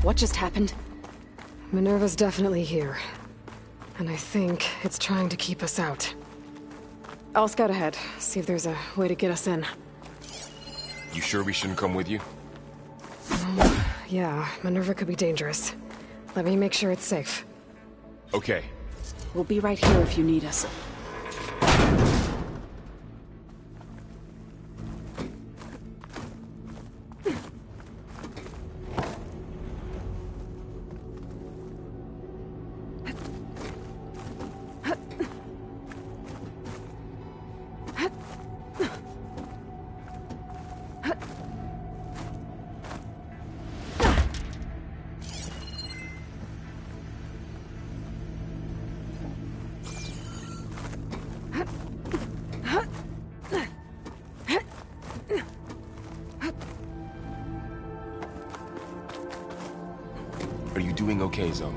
What just happened? Minerva's definitely here. And I think it's trying to keep us out. I'll scout ahead, see if there's a way to get us in. You sure we shouldn't come with you? Yeah, Minerva could be dangerous. Let me make sure it's safe. Okay. We'll be right here if you need us. Are you doing okay, Zoe?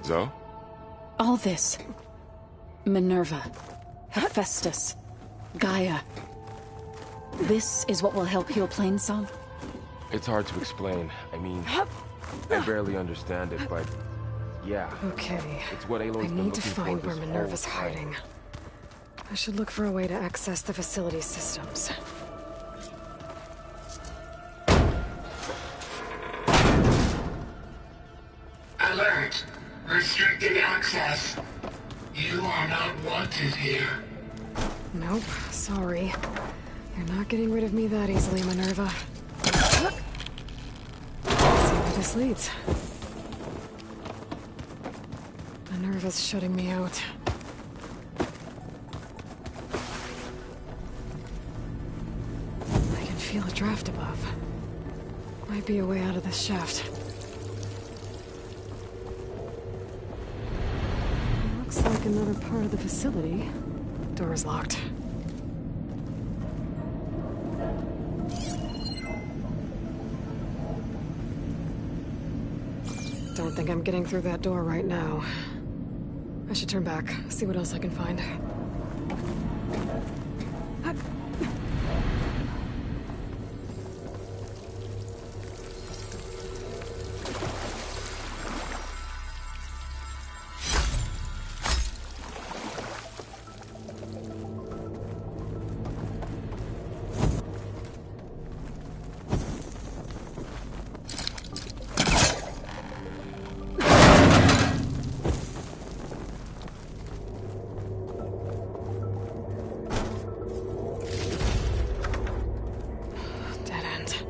Zoe? All this. Minerva. Hephaestus. Gaia. This is what will help heal Plainsong? It's hard to explain. I mean, I barely understand it, but yeah. Okay. It's what Aloy's I been need looking to find for where this Minerva's whole time. hiding. I should look for a way to access the facility systems. Alert! Restricted access. You are not wanted here. Nope, sorry. You're not getting rid of me that easily, Minerva. Let's see where this leads. Minerva's shutting me out. I can feel a draft above. Might be a way out of this shaft. Looks like another part of the facility. Door is locked. Don't think I'm getting through that door right now. I should turn back, see what else I can find. Dead end.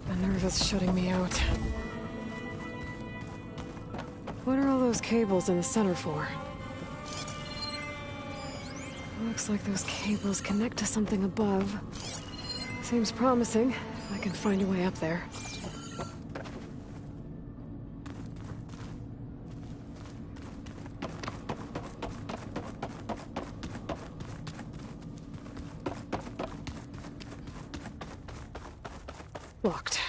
Minerva's shutting me out. What are all those cables in the center for? Looks like those cables connect to something above. Seems promising, if I can find a way up there. Locked.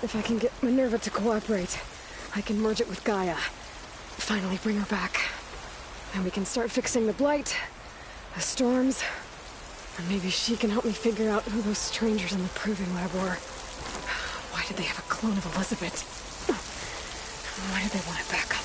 If I can get Minerva to cooperate, I can merge it with Gaia. Finally bring her back. And we can start fixing the Blight, the storms, and maybe she can help me figure out who those strangers in the Proving Lab were. Why did they have a clone of Elizabeth? Why did they want it back up?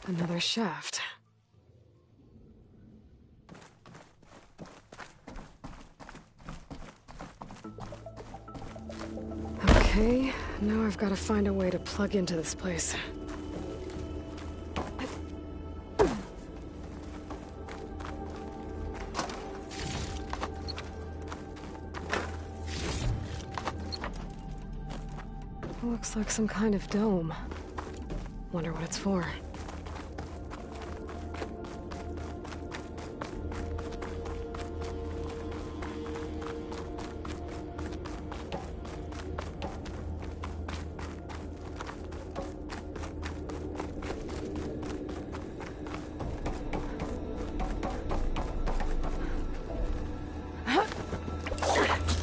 Another shaft. Okay, now I've got to find a way to plug into this place. Looks like some kind of dome. Wonder what it's for.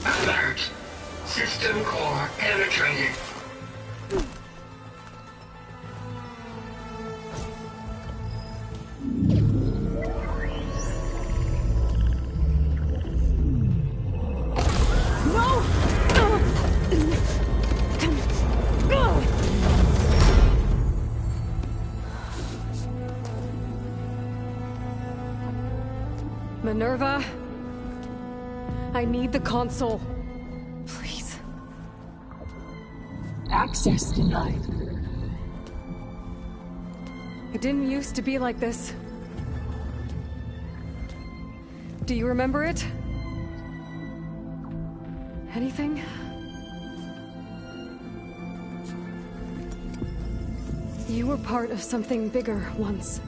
Alert. System core penetrated. Minerva, I need the console. Please. Access denied. It didn't used to be like this. Do you remember it? Anything? You were part of something bigger once.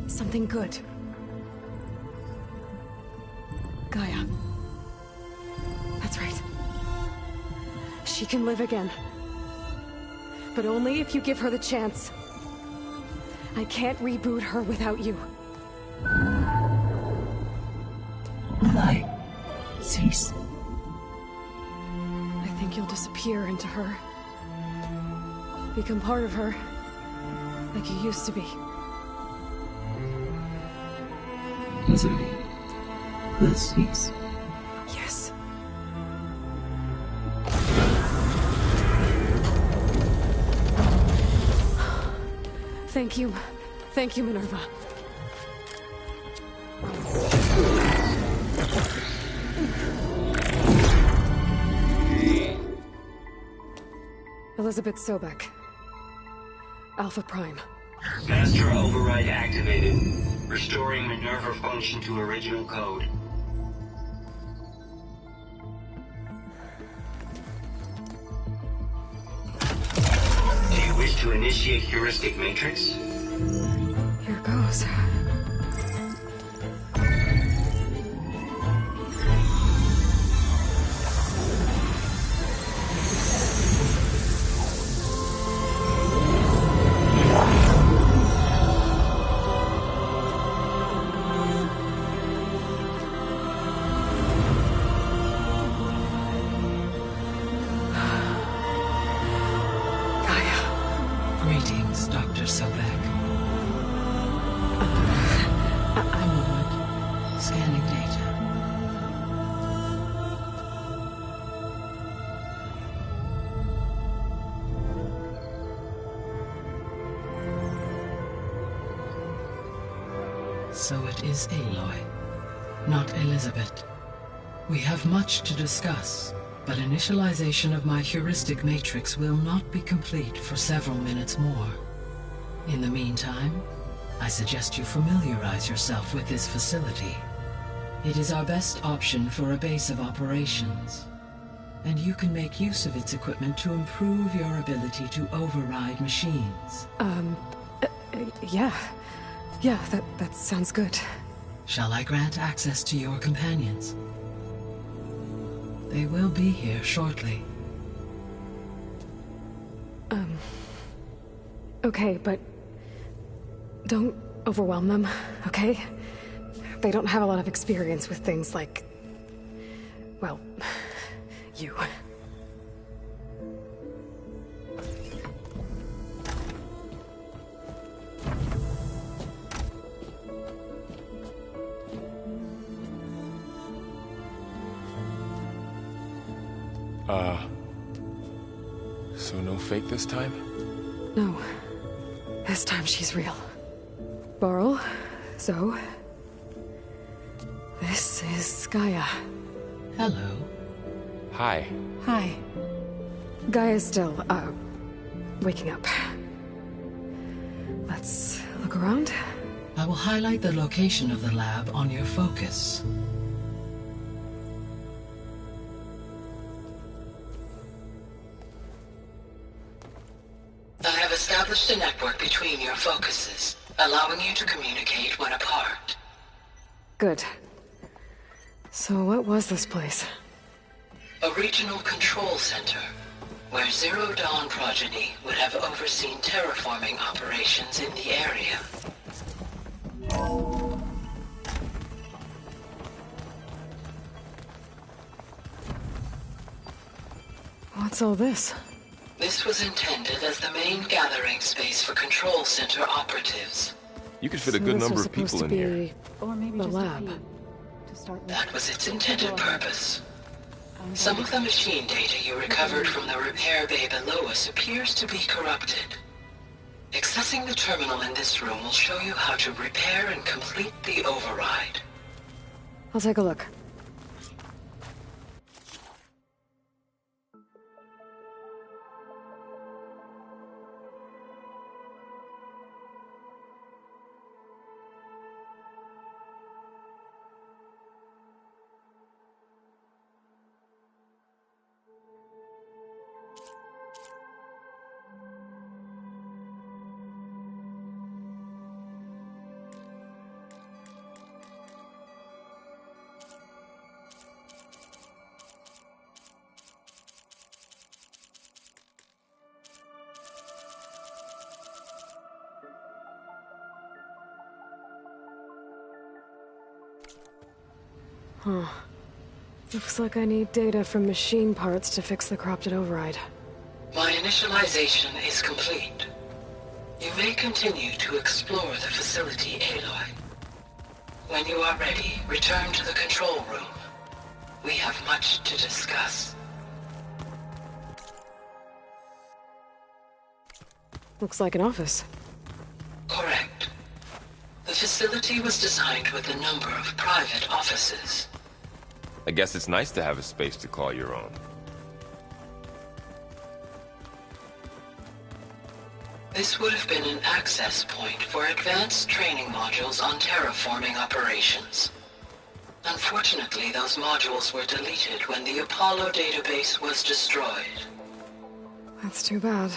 Something good. Gaia. That's right. She can live again. But only if you give her the chance. I can't reboot her without you. Light. Cease. I think you'll disappear into her. Become part of her. Like you used to be. Easily. Let's cease. Yes. Thank you. Thank you, Minerva. Elizabeth Sobek. Alpha Prime. Master override activated. Restoring Minerva function to original code. Do you wish to initiate heuristic matrix? Here goes. Greetings, Dr. Sobek. I'm Wood. Scanning data. So it is Aloy, not Elizabeth. We have much to discuss, but initialization of my heuristic matrix will not be complete for several minutes more. In the meantime, I suggest you familiarize yourself with this facility. It is our best option for a base of operations, and you can make use of its equipment to improve your ability to override machines. Yeah. Yeah, that sounds good. Shall I grant access to your companions? They will be here shortly. Okay, but don't overwhelm them, okay? They don't have a lot of experience with things like, well, you. So no fake this time? No. This time she's real. Varl, Zoe. This is Gaia. Hello. Hi. Hi. Gaia's still, waking up. Let's look around. I will highlight the location of the lab on your focus. I have established a network between your focuses, allowing you to communicate when apart. Good. So what was this place? A regional control center, where Zero Dawn progeny would have overseen terraforming operations in the area. What's all this? This was intended as the main gathering space for control center operatives. You could fit a good number of people in here. Or maybe the lab. That was its intended purpose. Some of the machine data you recovered from the repair bay below us appears to be corrupted. Accessing the terminal in this room will show you how to repair and complete the override. I'll take a look. Huh. Looks like I need data from machine parts to fix the corrupted override. My initialization is complete. You may continue to explore the facility, Aloy. When you are ready, return to the control room. We have much to discuss. Looks like an office. Correct. The facility was designed with a number of private offices. I guess it's nice to have a space to call your own. This would have been an access point for advanced training modules on terraforming operations. Unfortunately, those modules were deleted when the Apollo database was destroyed. That's too bad.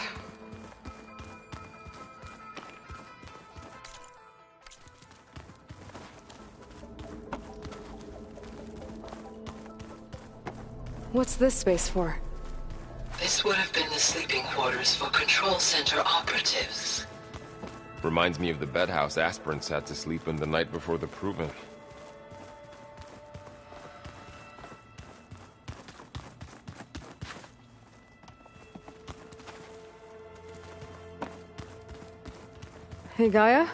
What's this space for? This would have been the sleeping quarters for control center operatives. Reminds me of the bedhouse aspirants had to sleep in the night before the proving. Hey, Gaia?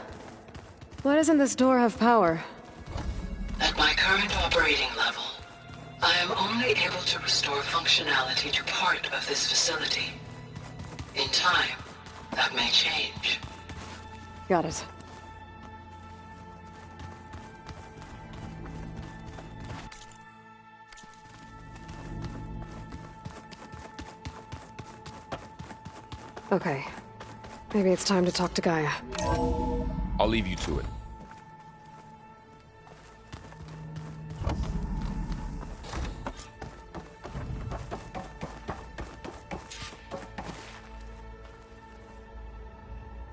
Why doesn't this door have power? At my current operating level, I am only able to restore functionality to part of this facility. In time, that may change. Got it. Okay. Maybe it's time to talk to Gaia. I'll leave you to it.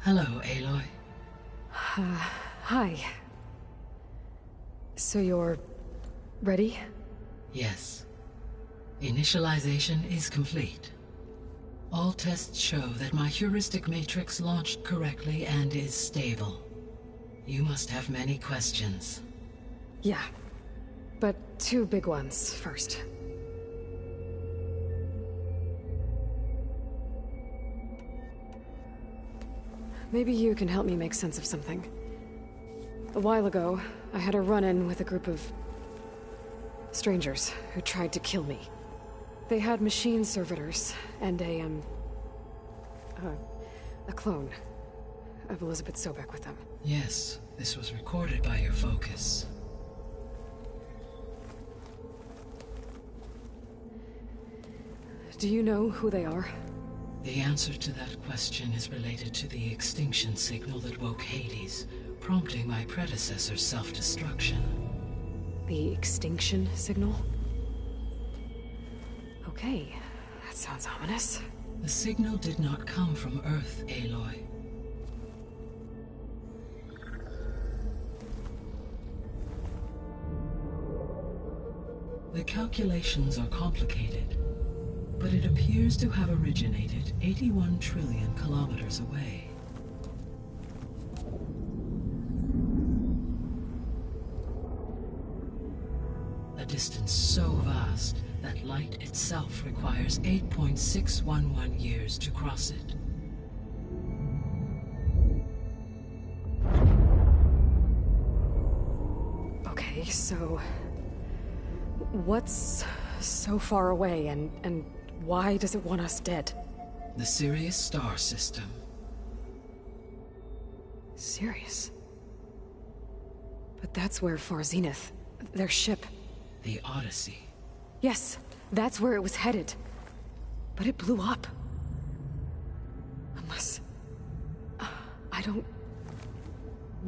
Hello, Aloy. Hi. So you're... ready? Yes. Initialization is complete. All tests show that my heuristic matrix launched correctly and is stable. You must have many questions. Yeah. But 2 big ones first. Maybe you can help me make sense of something. A while ago, I had a run-in with a group of... strangers who tried to kill me. They had machine servitors and a clone of Elizabeth Sobek with them. Yes, this was recorded by your focus. Do you know who they are? The answer to that question is related to the extinction signal that woke Hades, prompting my predecessor's self-destruction. The extinction signal? Okay, that sounds ominous. The signal did not come from Earth, Aloy. The calculations are complicated, but it appears to have originated 81 trillion kilometers away. A distance so vast that light itself requires 8.611 years to cross it. Okay, so... what's so far away, and why does it want us dead? The Sirius star system. Sirius? But that's where Far Zenith, their ship... The Odyssey. Yes, that's where it was headed. But it blew up. Unless... I don't...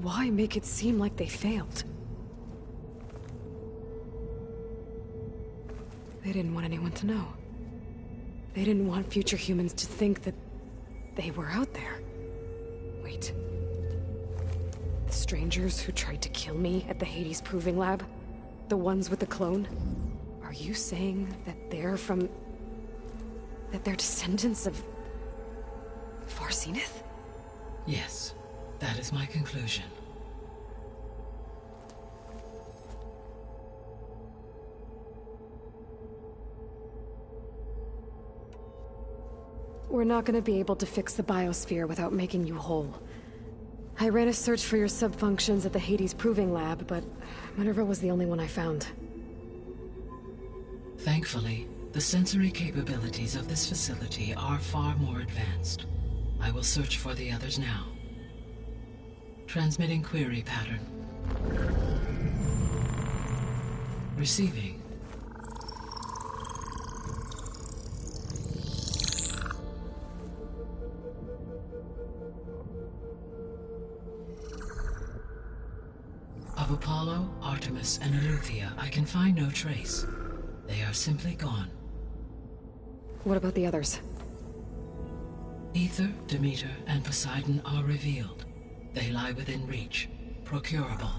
Why make it seem like they failed? They didn't want anyone to know. They didn't want future humans to think that they were out there. Wait. The strangers who tried to kill me at the Hades Proving Lab? The ones with the clone? Are you saying that they're from... that they're descendants of... Far Zenith? Yes, that is my conclusion. We're not gonna be able to fix the biosphere without making you whole. I ran a search for your subfunctions at the Hades Proving Lab, but Minerva was the only one I found. Thankfully, the sensory capabilities of this facility are far more advanced. I will search for the others now. Transmitting query pattern. Receiving. Of Apollo, Artemis, and Eleuthia, I can find no trace. They are simply gone. What about the others? Aether, Demeter, and Poseidon are revealed. They lie within reach, procurable.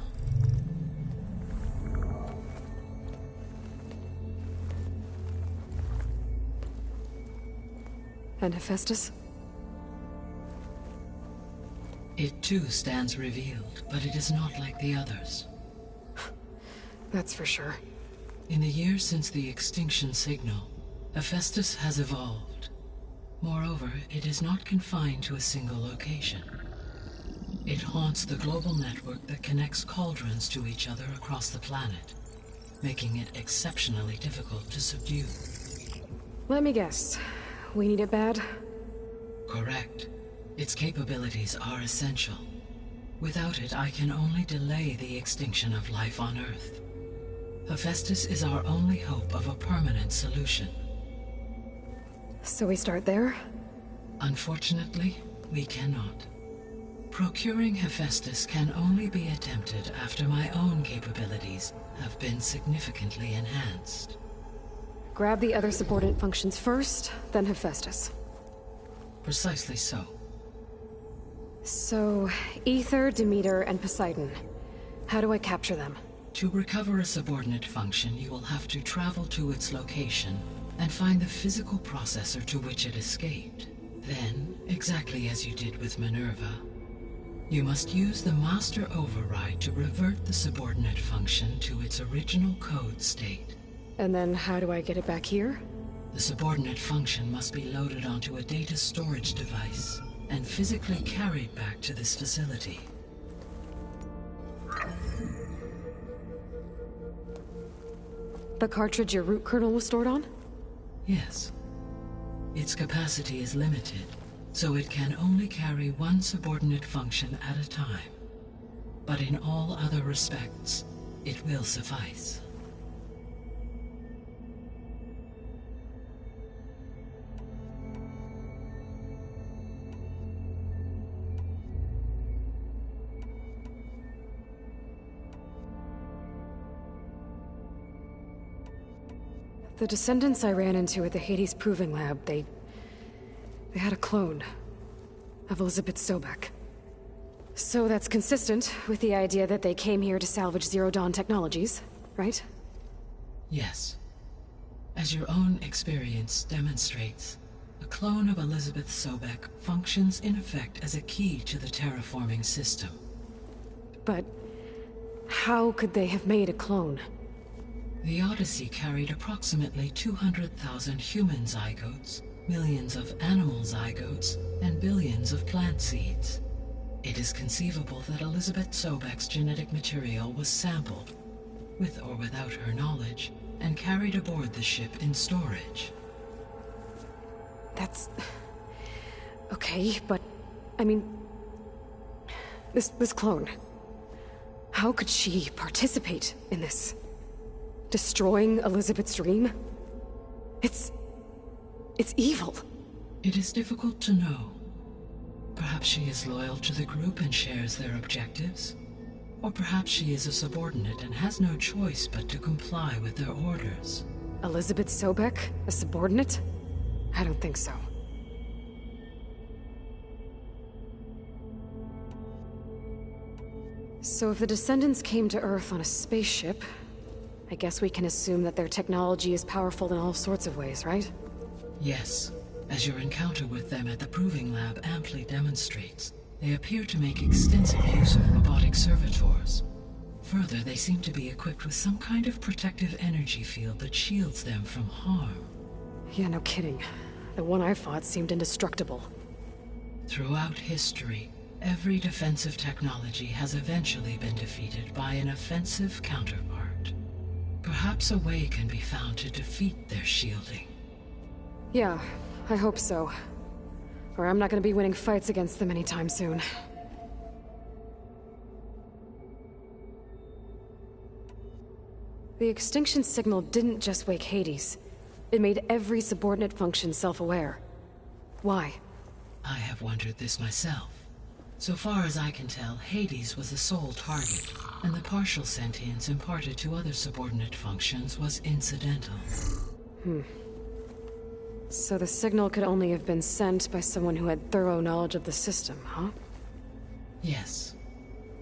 And Hephaestus? It too stands revealed, but it is not like the others. That's for sure. In the years since the extinction signal, Hephaestus has evolved. Moreover, it is not confined to a single location. It haunts the global network that connects cauldrons to each other across the planet, making it exceptionally difficult to subdue. Let me guess. We need it bad? Correct. Its capabilities are essential. Without it, I can only delay the extinction of life on Earth. Hephaestus is our only hope of a permanent solution. So we start there? Unfortunately, we cannot. Procuring Hephaestus can only be attempted after my own capabilities have been significantly enhanced. Grab the other subordinate functions first, then Hephaestus. Precisely so. So, Aether, Demeter, and Poseidon. How do I capture them? To recover a subordinate function, you will have to travel to its location and find the physical processor to which it escaped. Then, exactly as you did with Minerva, you must use the master override to revert the subordinate function to its original code state. And then how do I get it back here? The subordinate function must be loaded onto a data storage device and physically carried back to this facility. The cartridge your root kernel was stored on? Yes. Its capacity is limited, so it can only carry one subordinate function at a time. But in all other respects, it will suffice. The descendants I ran into at the Hades Proving Lab, they had a clone of Elizabeth Sobek. So that's consistent with the idea that they came here to salvage Zero Dawn technologies, right? Yes. As your own experience demonstrates, a clone of Elizabeth Sobek functions in effect as a key to the terraforming system. But how could they have made a clone? The Odyssey carried approximately 200,000 human zygotes, millions of animal zygotes, and billions of plant seeds. It is conceivable that Elizabeth Sobek's genetic material was sampled, with or without her knowledge, and carried aboard the ship in storage. That's... okay, but... I mean... This clone... How could she participate in this? Destroying Elizabeth's dream? It's evil. It is difficult to know. Perhaps she is loyal to the group and shares their objectives. Or perhaps she is a subordinate and has no choice but to comply with their orders. Elizabeth Sobek? A subordinate? I don't think so. So if the descendants came to Earth on a spaceship, I guess we can assume that their technology is powerful in all sorts of ways, right? Yes. As your encounter with them at the Proving Lab amply demonstrates, they appear to make extensive use of robotic servitors. Further, they seem to be equipped with some kind of protective energy field that shields them from harm. Yeah, no kidding. The one I fought seemed indestructible. Throughout history, every defensive technology has eventually been defeated by an offensive counterpart. Perhaps a way can be found to defeat their shielding. Yeah, I hope so. Or I'm not gonna be winning fights against them anytime soon. The extinction signal didn't just wake Hades. It made every subordinate function self-aware. Why? I have wondered this myself. So far as I can tell, Hades was the sole target, and the partial sentience imparted to other subordinate functions was incidental. So the signal could only have been sent by someone who had thorough knowledge of the system, huh? Yes.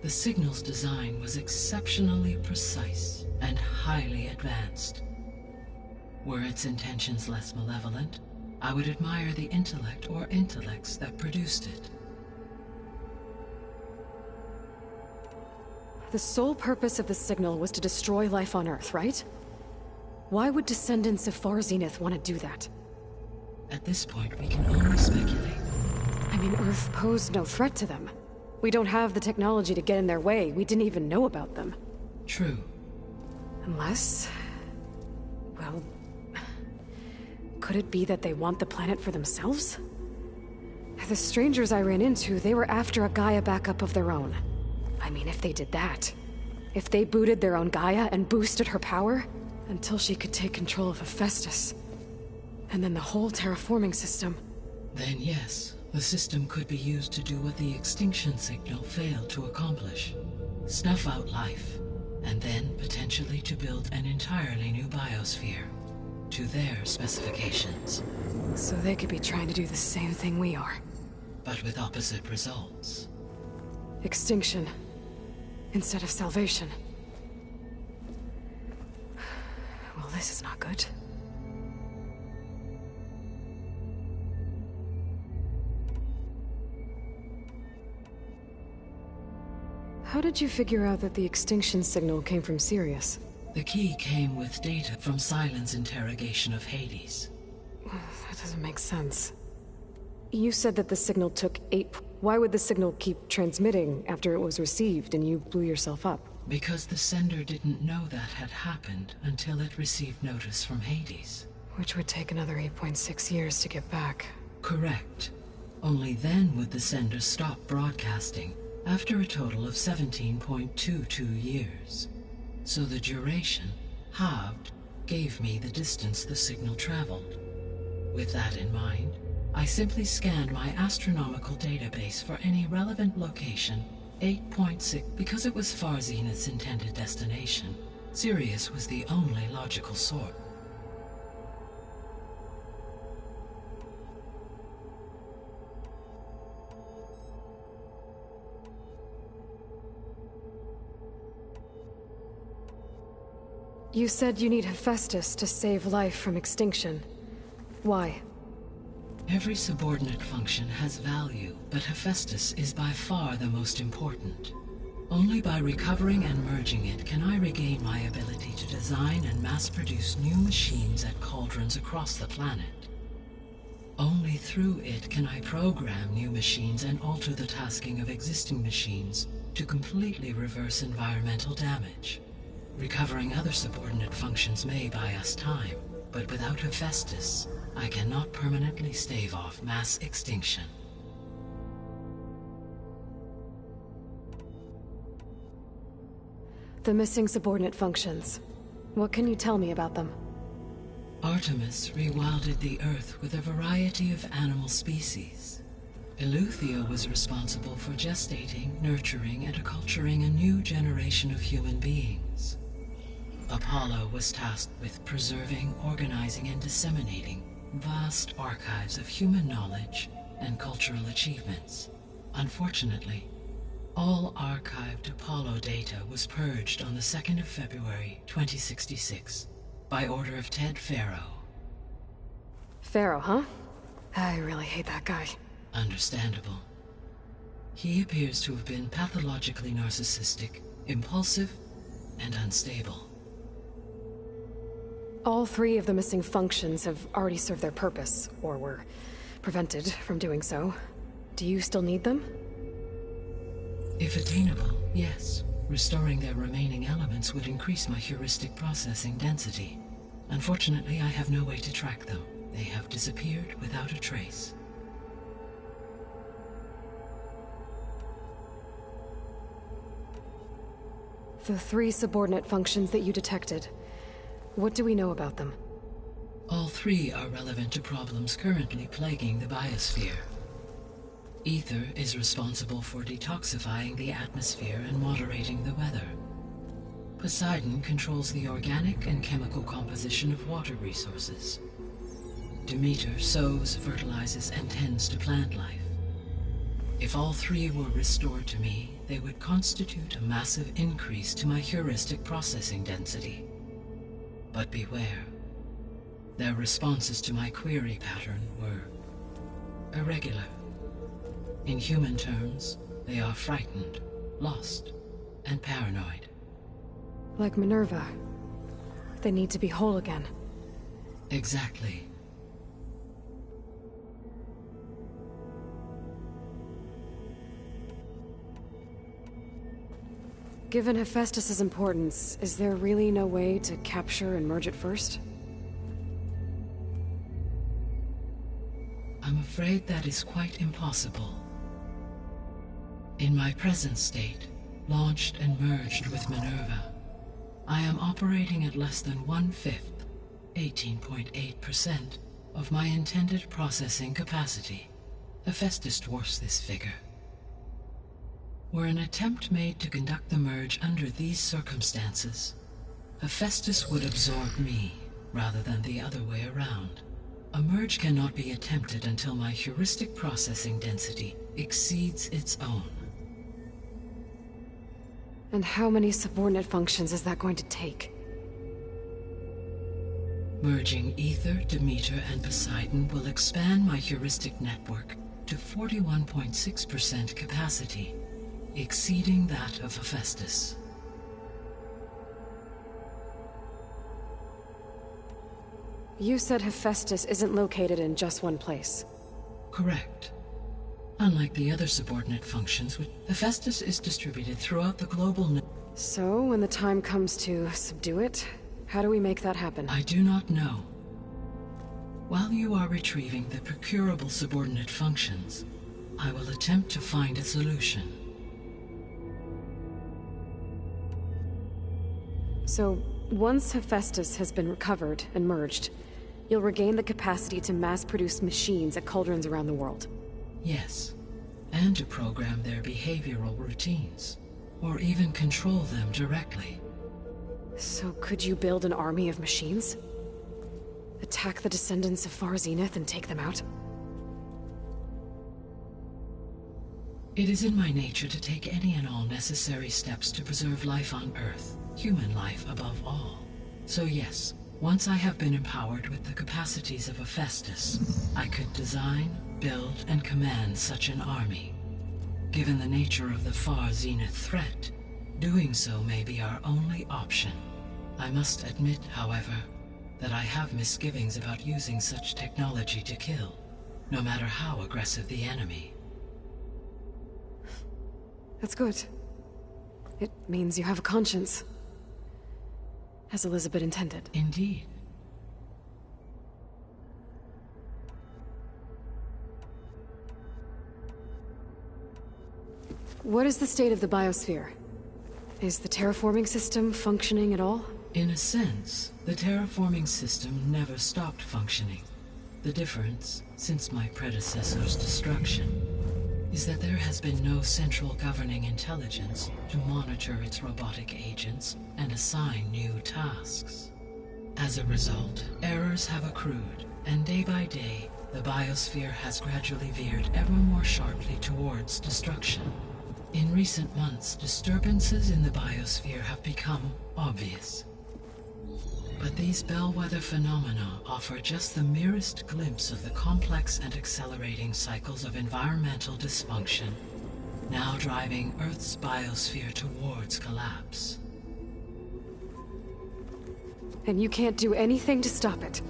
The signal's design was exceptionally precise and highly advanced. Were its intentions less malevolent, I would admire the intellect or intellects that produced it. The sole purpose of the signal was to destroy life on Earth, right? Why would descendants of Far Zenith want to do that? At this point, we can only speculate. I mean, Earth posed no threat to them. We don't have the technology to get in their way. We didn't even know about them. True. Unless... well... could it be that they want the planet for themselves? The strangers I ran into, they were after a Gaia backup of their own. I mean, if they did that... if they booted their own Gaia and boosted her power... until she could take control of Hephaestus... and then the whole terraforming system... Then yes, the system could be used to do what the extinction signal failed to accomplish. Snuff out life, and then potentially to build an entirely new biosphere, to their specifications. So they could be trying to do the same thing we are. But with opposite results. Extinction, instead of salvation. Well, this is not good. How did you figure out that the extinction signal came from Sirius? The key came with data from Sylens' interrogation of Hades. That doesn't make sense. You said that the signal took 8... Why would the signal keep transmitting after it was received and you blew yourself up? Because the sender didn't know that had happened until it received notice from Hades. Which would take another 8.6 years to get back. Correct. Only then would the sender stop broadcasting, after a total of 17.22 years. So the duration, halved, gave me the distance the signal traveled. With that in mind, I simply scanned my astronomical database for any relevant location, 8.6, because it was far Zenith's intended destination. Sirius was the only logical sort. You said you need Hephaestus to save life from extinction. Why? Every subordinate function has value, but Hephaestus is by far the most important. Only by recovering and merging it can I regain my ability to design and mass-produce new machines at cauldrons across the planet. Only through it can I program new machines and alter the tasking of existing machines to completely reverse environmental damage. Recovering other subordinate functions may buy us time, but without Hephaestus, I cannot permanently stave off mass extinction. The missing subordinate functions. What can you tell me about them? Artemis rewilded the Earth with a variety of animal species. Eleuthia was responsible for gestating, nurturing, and acculturating a new generation of human beings. Apollo was tasked with preserving, organizing, and disseminating vast archives of human knowledge and cultural achievements. Unfortunately, all archived Apollo data was purged on the 2nd of February, 2066, by order of Ted Faro. Faro, huh? I really hate that guy. Understandable. He appears to have been pathologically narcissistic, impulsive, and unstable. All 3 of the missing functions have already served their purpose, or were prevented from doing so. Do you still need them? If attainable, yes. Restoring their remaining elements would increase my heuristic processing density. Unfortunately, I have no way to track them. They have disappeared without a trace. The 3 subordinate functions that you detected. What do we know about them? All 3 are relevant to problems currently plaguing the biosphere. Ether is responsible for detoxifying the atmosphere and moderating the weather. Poseidon controls the organic and chemical composition of water resources. Demeter sows, fertilizes, and tends to plant life. If all 3 were restored to me, they would constitute a massive increase to my heuristic processing density. But beware. Their responses to my query pattern were irregular. In human terms, they are frightened, lost, and paranoid. Like Minerva. They need to be whole again. Exactly. Given Hephaestus' importance, is there really no way to capture and merge it first? I'm afraid that is quite impossible. In my present state, launched and merged with Minerva, I am operating at less than 1/5, 18.8%, of my intended processing capacity. Hephaestus dwarfs this figure. Were an attempt made to conduct the merge under these circumstances, Hephaestus would absorb me, rather than the other way around. A merge cannot be attempted until my heuristic processing density exceeds its own. And how many subordinate functions is that going to take? Merging Aether, Demeter, and Poseidon will expand my heuristic network to 41.6% capacity, exceeding that of Hephaestus. You said Hephaestus isn't located in just one place. Correct. Unlike the other subordinate functions, Hephaestus is distributed throughout the global net. So, when the time comes to subdue it, how do we make that happen? I do not know. While you are retrieving the procurable subordinate functions, I will attempt to find a solution. So, once Hephaestus has been recovered and merged, you'll regain the capacity to mass-produce machines at cauldrons around the world. Yes, and to program their behavioral routines, or even control them directly. So could you build an army of machines? Attack the descendants of Far Zenith and take them out? It is in my nature to take any and all necessary steps to preserve life on Earth, human life above all. So yes, once I have been empowered with the capacities of Hephaestus, I could design, build, and command such an army. Given the nature of the Far Zenith threat, doing so may be our only option. I must admit, however, that I have misgivings about using such technology to kill, no matter how aggressive the enemy. That's good. It means you have a conscience. As Elizabeth intended. Indeed. What is the state of the biosphere? Is the terraforming system functioning at all? In a sense, the terraforming system never stopped functioning. The difference, since my predecessor's destruction, is that there has been no central governing intelligence to monitor its robotic agents and assign new tasks. As a result, errors have accrued, and day by day, the biosphere has gradually veered ever more sharply towards destruction. In recent months, disturbances in the biosphere have become obvious. But these bellwether phenomena offer just the merest glimpse of the complex and accelerating cycles of environmental dysfunction, now driving Earth's biosphere towards collapse. And you can't do anything to stop it?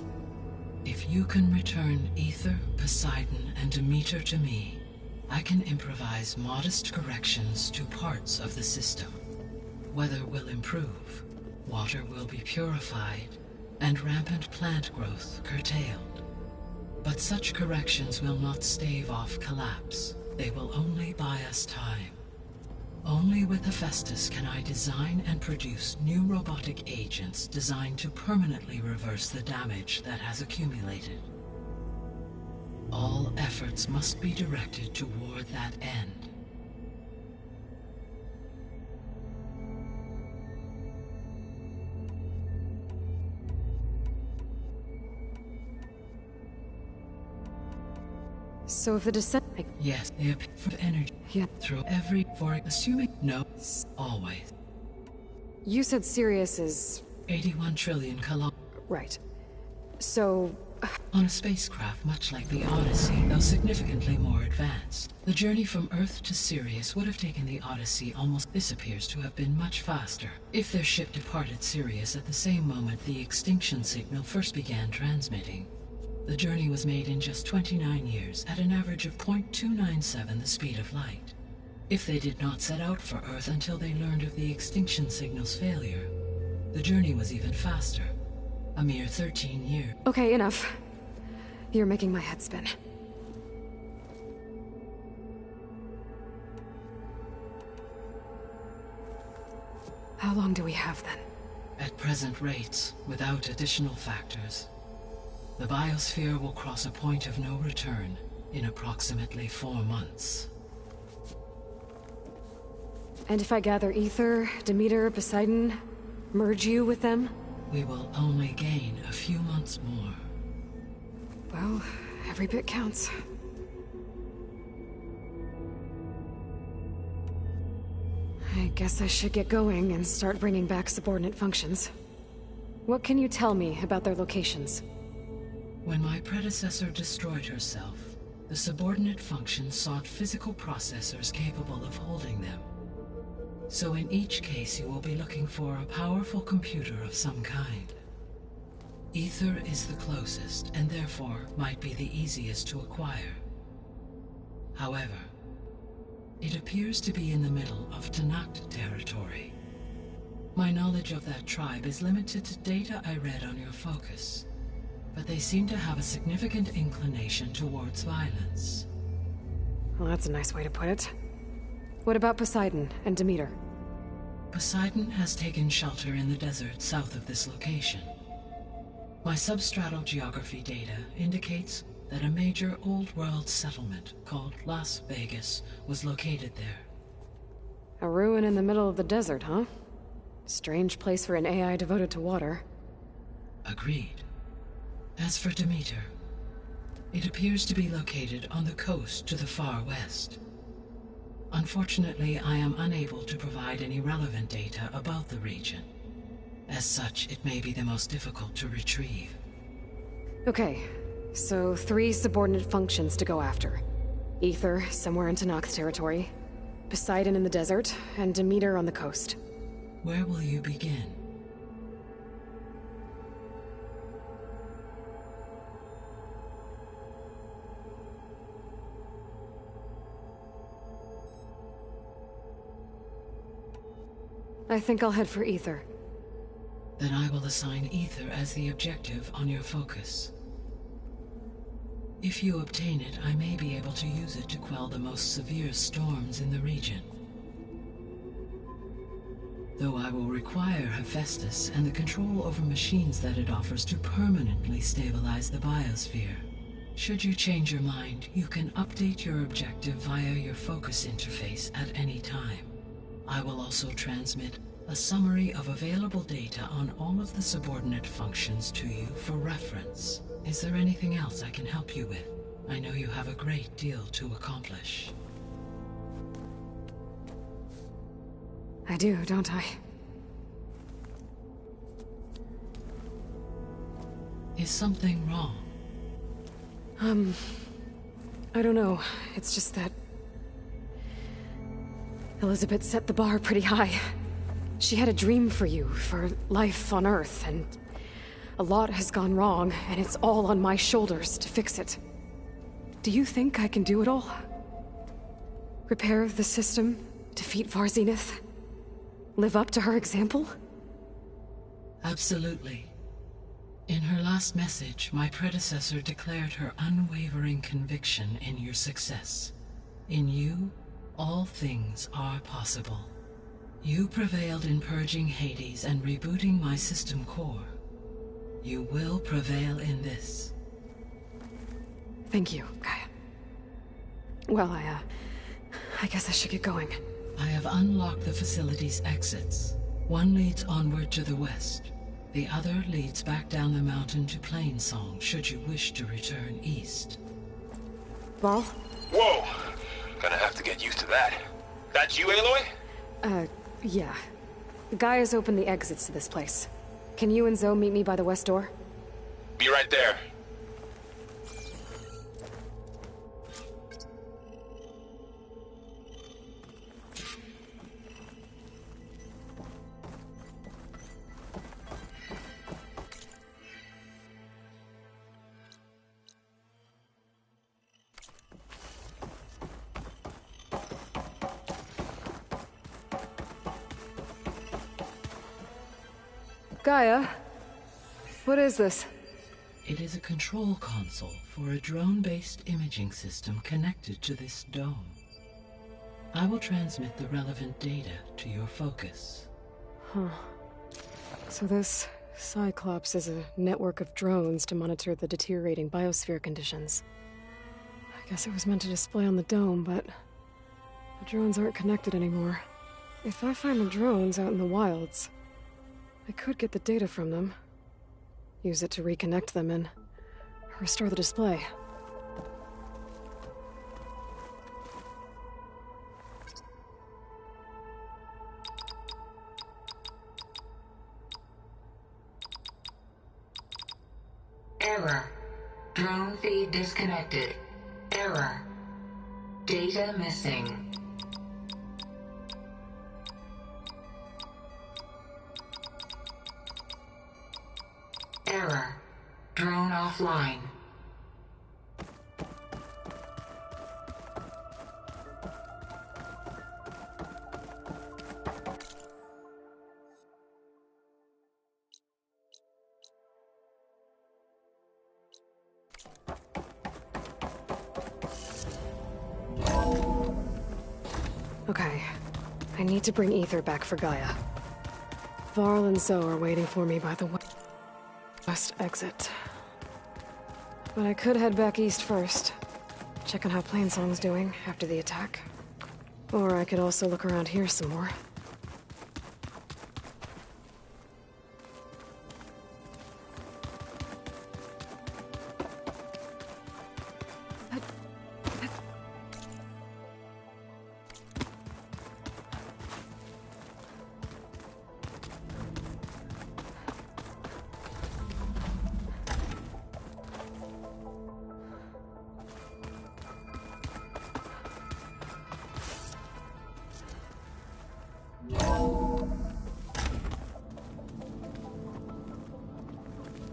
If you can return Aether, Poseidon, and Demeter to me, I can improvise modest corrections to parts of the system. Weather will improve. Water will be purified, and rampant plant growth curtailed. But such corrections will not stave off collapse. They will only buy us time. Only with Hephaestus can I design and produce new robotic agents designed to permanently reverse the damage that has accumulated. All efforts must be directed toward that end. So if the descent... Yes, they appear for energy. Yeah. Through every... For assuming... No. Always. You said Sirius is... 81 trillion kilometers. Right. So... On a spacecraft much like the Odyssey, though significantly more advanced, the journey from Earth to Sirius would have taken the Odyssey almost... This appears to have been much faster. If their ship departed Sirius at the same moment the extinction signal first began transmitting, the journey was made in just 29 years, at an average of 0.297 the speed of light. If they did not set out for Earth until they learned of the extinction signal's failure, the journey was even faster. A mere 13 years. Okay, enough. You're making my head spin. How long do we have, then? At present rates, without additional factors, The biosphere will cross a point of no return in approximately 4 months. And if I gather Ether, Demeter, Poseidon, merge you with them? We will only gain a few months more. Well, every bit counts. I guess I should get going and start bringing back subordinate functions. What can you tell me about their locations? When my predecessor destroyed herself, the subordinate functions sought physical processors capable of holding them. So in each case you will be looking for a powerful computer of some kind. Ether is the closest, and therefore might be the easiest to acquire. However, it appears to be in the middle of Tenakth territory. My knowledge of that tribe is limited to data I read on your focus, but they seem to have a significant inclination towards violence. Well, that's a nice way to put it. What about Poseidon and Demeter? Poseidon has taken shelter in the desert south of this location. My substratal geography data indicates that a major old-world settlement called Las Vegas was located there. A ruin in the middle of the desert, huh? Strange place for an AI devoted to water. Agreed. As for Demeter, it appears to be located on the coast to the far west. Unfortunately, I am unable to provide any relevant data about the region. As such, it may be the most difficult to retrieve. Okay, so 3 subordinate functions to go after. Ether, somewhere in Tenakth territory. Poseidon in the desert, and Demeter on the coast. Where will you begin? I think I'll head for Ether. Then I will assign Ether as the objective on your focus. If you obtain it, I may be able to use it to quell the most severe storms in the region. Though I will require Hephaestus and the control over machines that it offers to permanently stabilize the biosphere. Should you change your mind, you can update your objective via your focus interface at any time. I will also transmit a summary of available data on all of the subordinate functions to you for reference. Is there anything else I can help you with? I know you have a great deal to accomplish. I do, don't I? Is something wrong? I don't know. It's just that Elizabeth set the bar pretty high. She had a dream for you, for life on Earth, and a lot has gone wrong, and it's all on my shoulders to fix it. Do you think I can do it all? Repair the system, defeat Varzinith, live up to her example? Absolutely. In her last message, my predecessor declared her unwavering conviction in your success. In you, all things are possible. You prevailed in purging Hades and rebooting my system core. You will prevail in this. Thank you, Gaia. Well, I guess I should get going. I have unlocked the facility's exits. One leads onward to the west. The other leads back down the mountain to Plainsong, should you wish to return east. Varl? Whoa! Gonna have to get used to that. That's you, Aloy? Yeah. Gaia's opened the exits to this place. Can you and Zoe meet me by the west door? Be right there. Gaia? What is this? It is a control console for a drone-based imaging system connected to this dome. I will transmit the relevant data to your focus. Huh. So this Cyclops is a network of drones to monitor the deteriorating biosphere conditions. I guess it was meant to display on the dome, but the drones aren't connected anymore. If I find the drones out in the wilds, I could get the data from them, use it to reconnect them and restore the display. Error. Drone feed disconnected. Error. Data missing. Error. Drone offline. Okay. I need to bring Ether back for Gaia. Varl and Zoe are waiting for me by the west exit. But I could head back east first. Check on how Plainsong's doing after the attack. Or I could also look around here some more.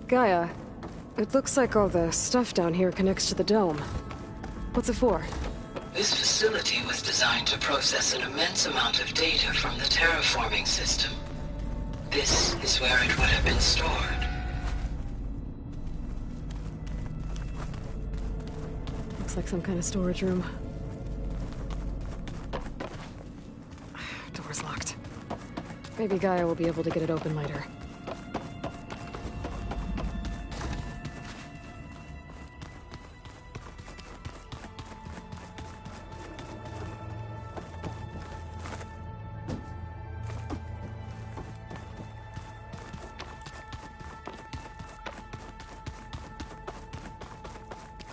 Gaia, it looks like all the stuff down here connects to the dome. What's it for? This facility was designed to process an immense amount of data from the terraforming system. This is where it would have been stored. Looks like some kind of storage room. Door's locked. Maybe Gaia will be able to get it open later.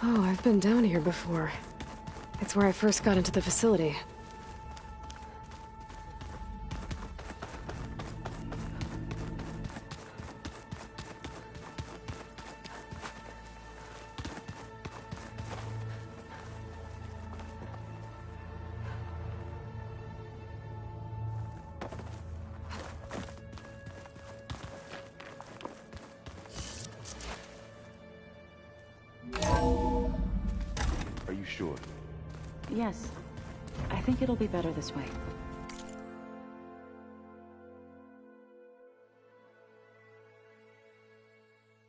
Oh, I've been down here before. It's where I first got into the facility. Are you sure? Yes. I think it'll be better this way.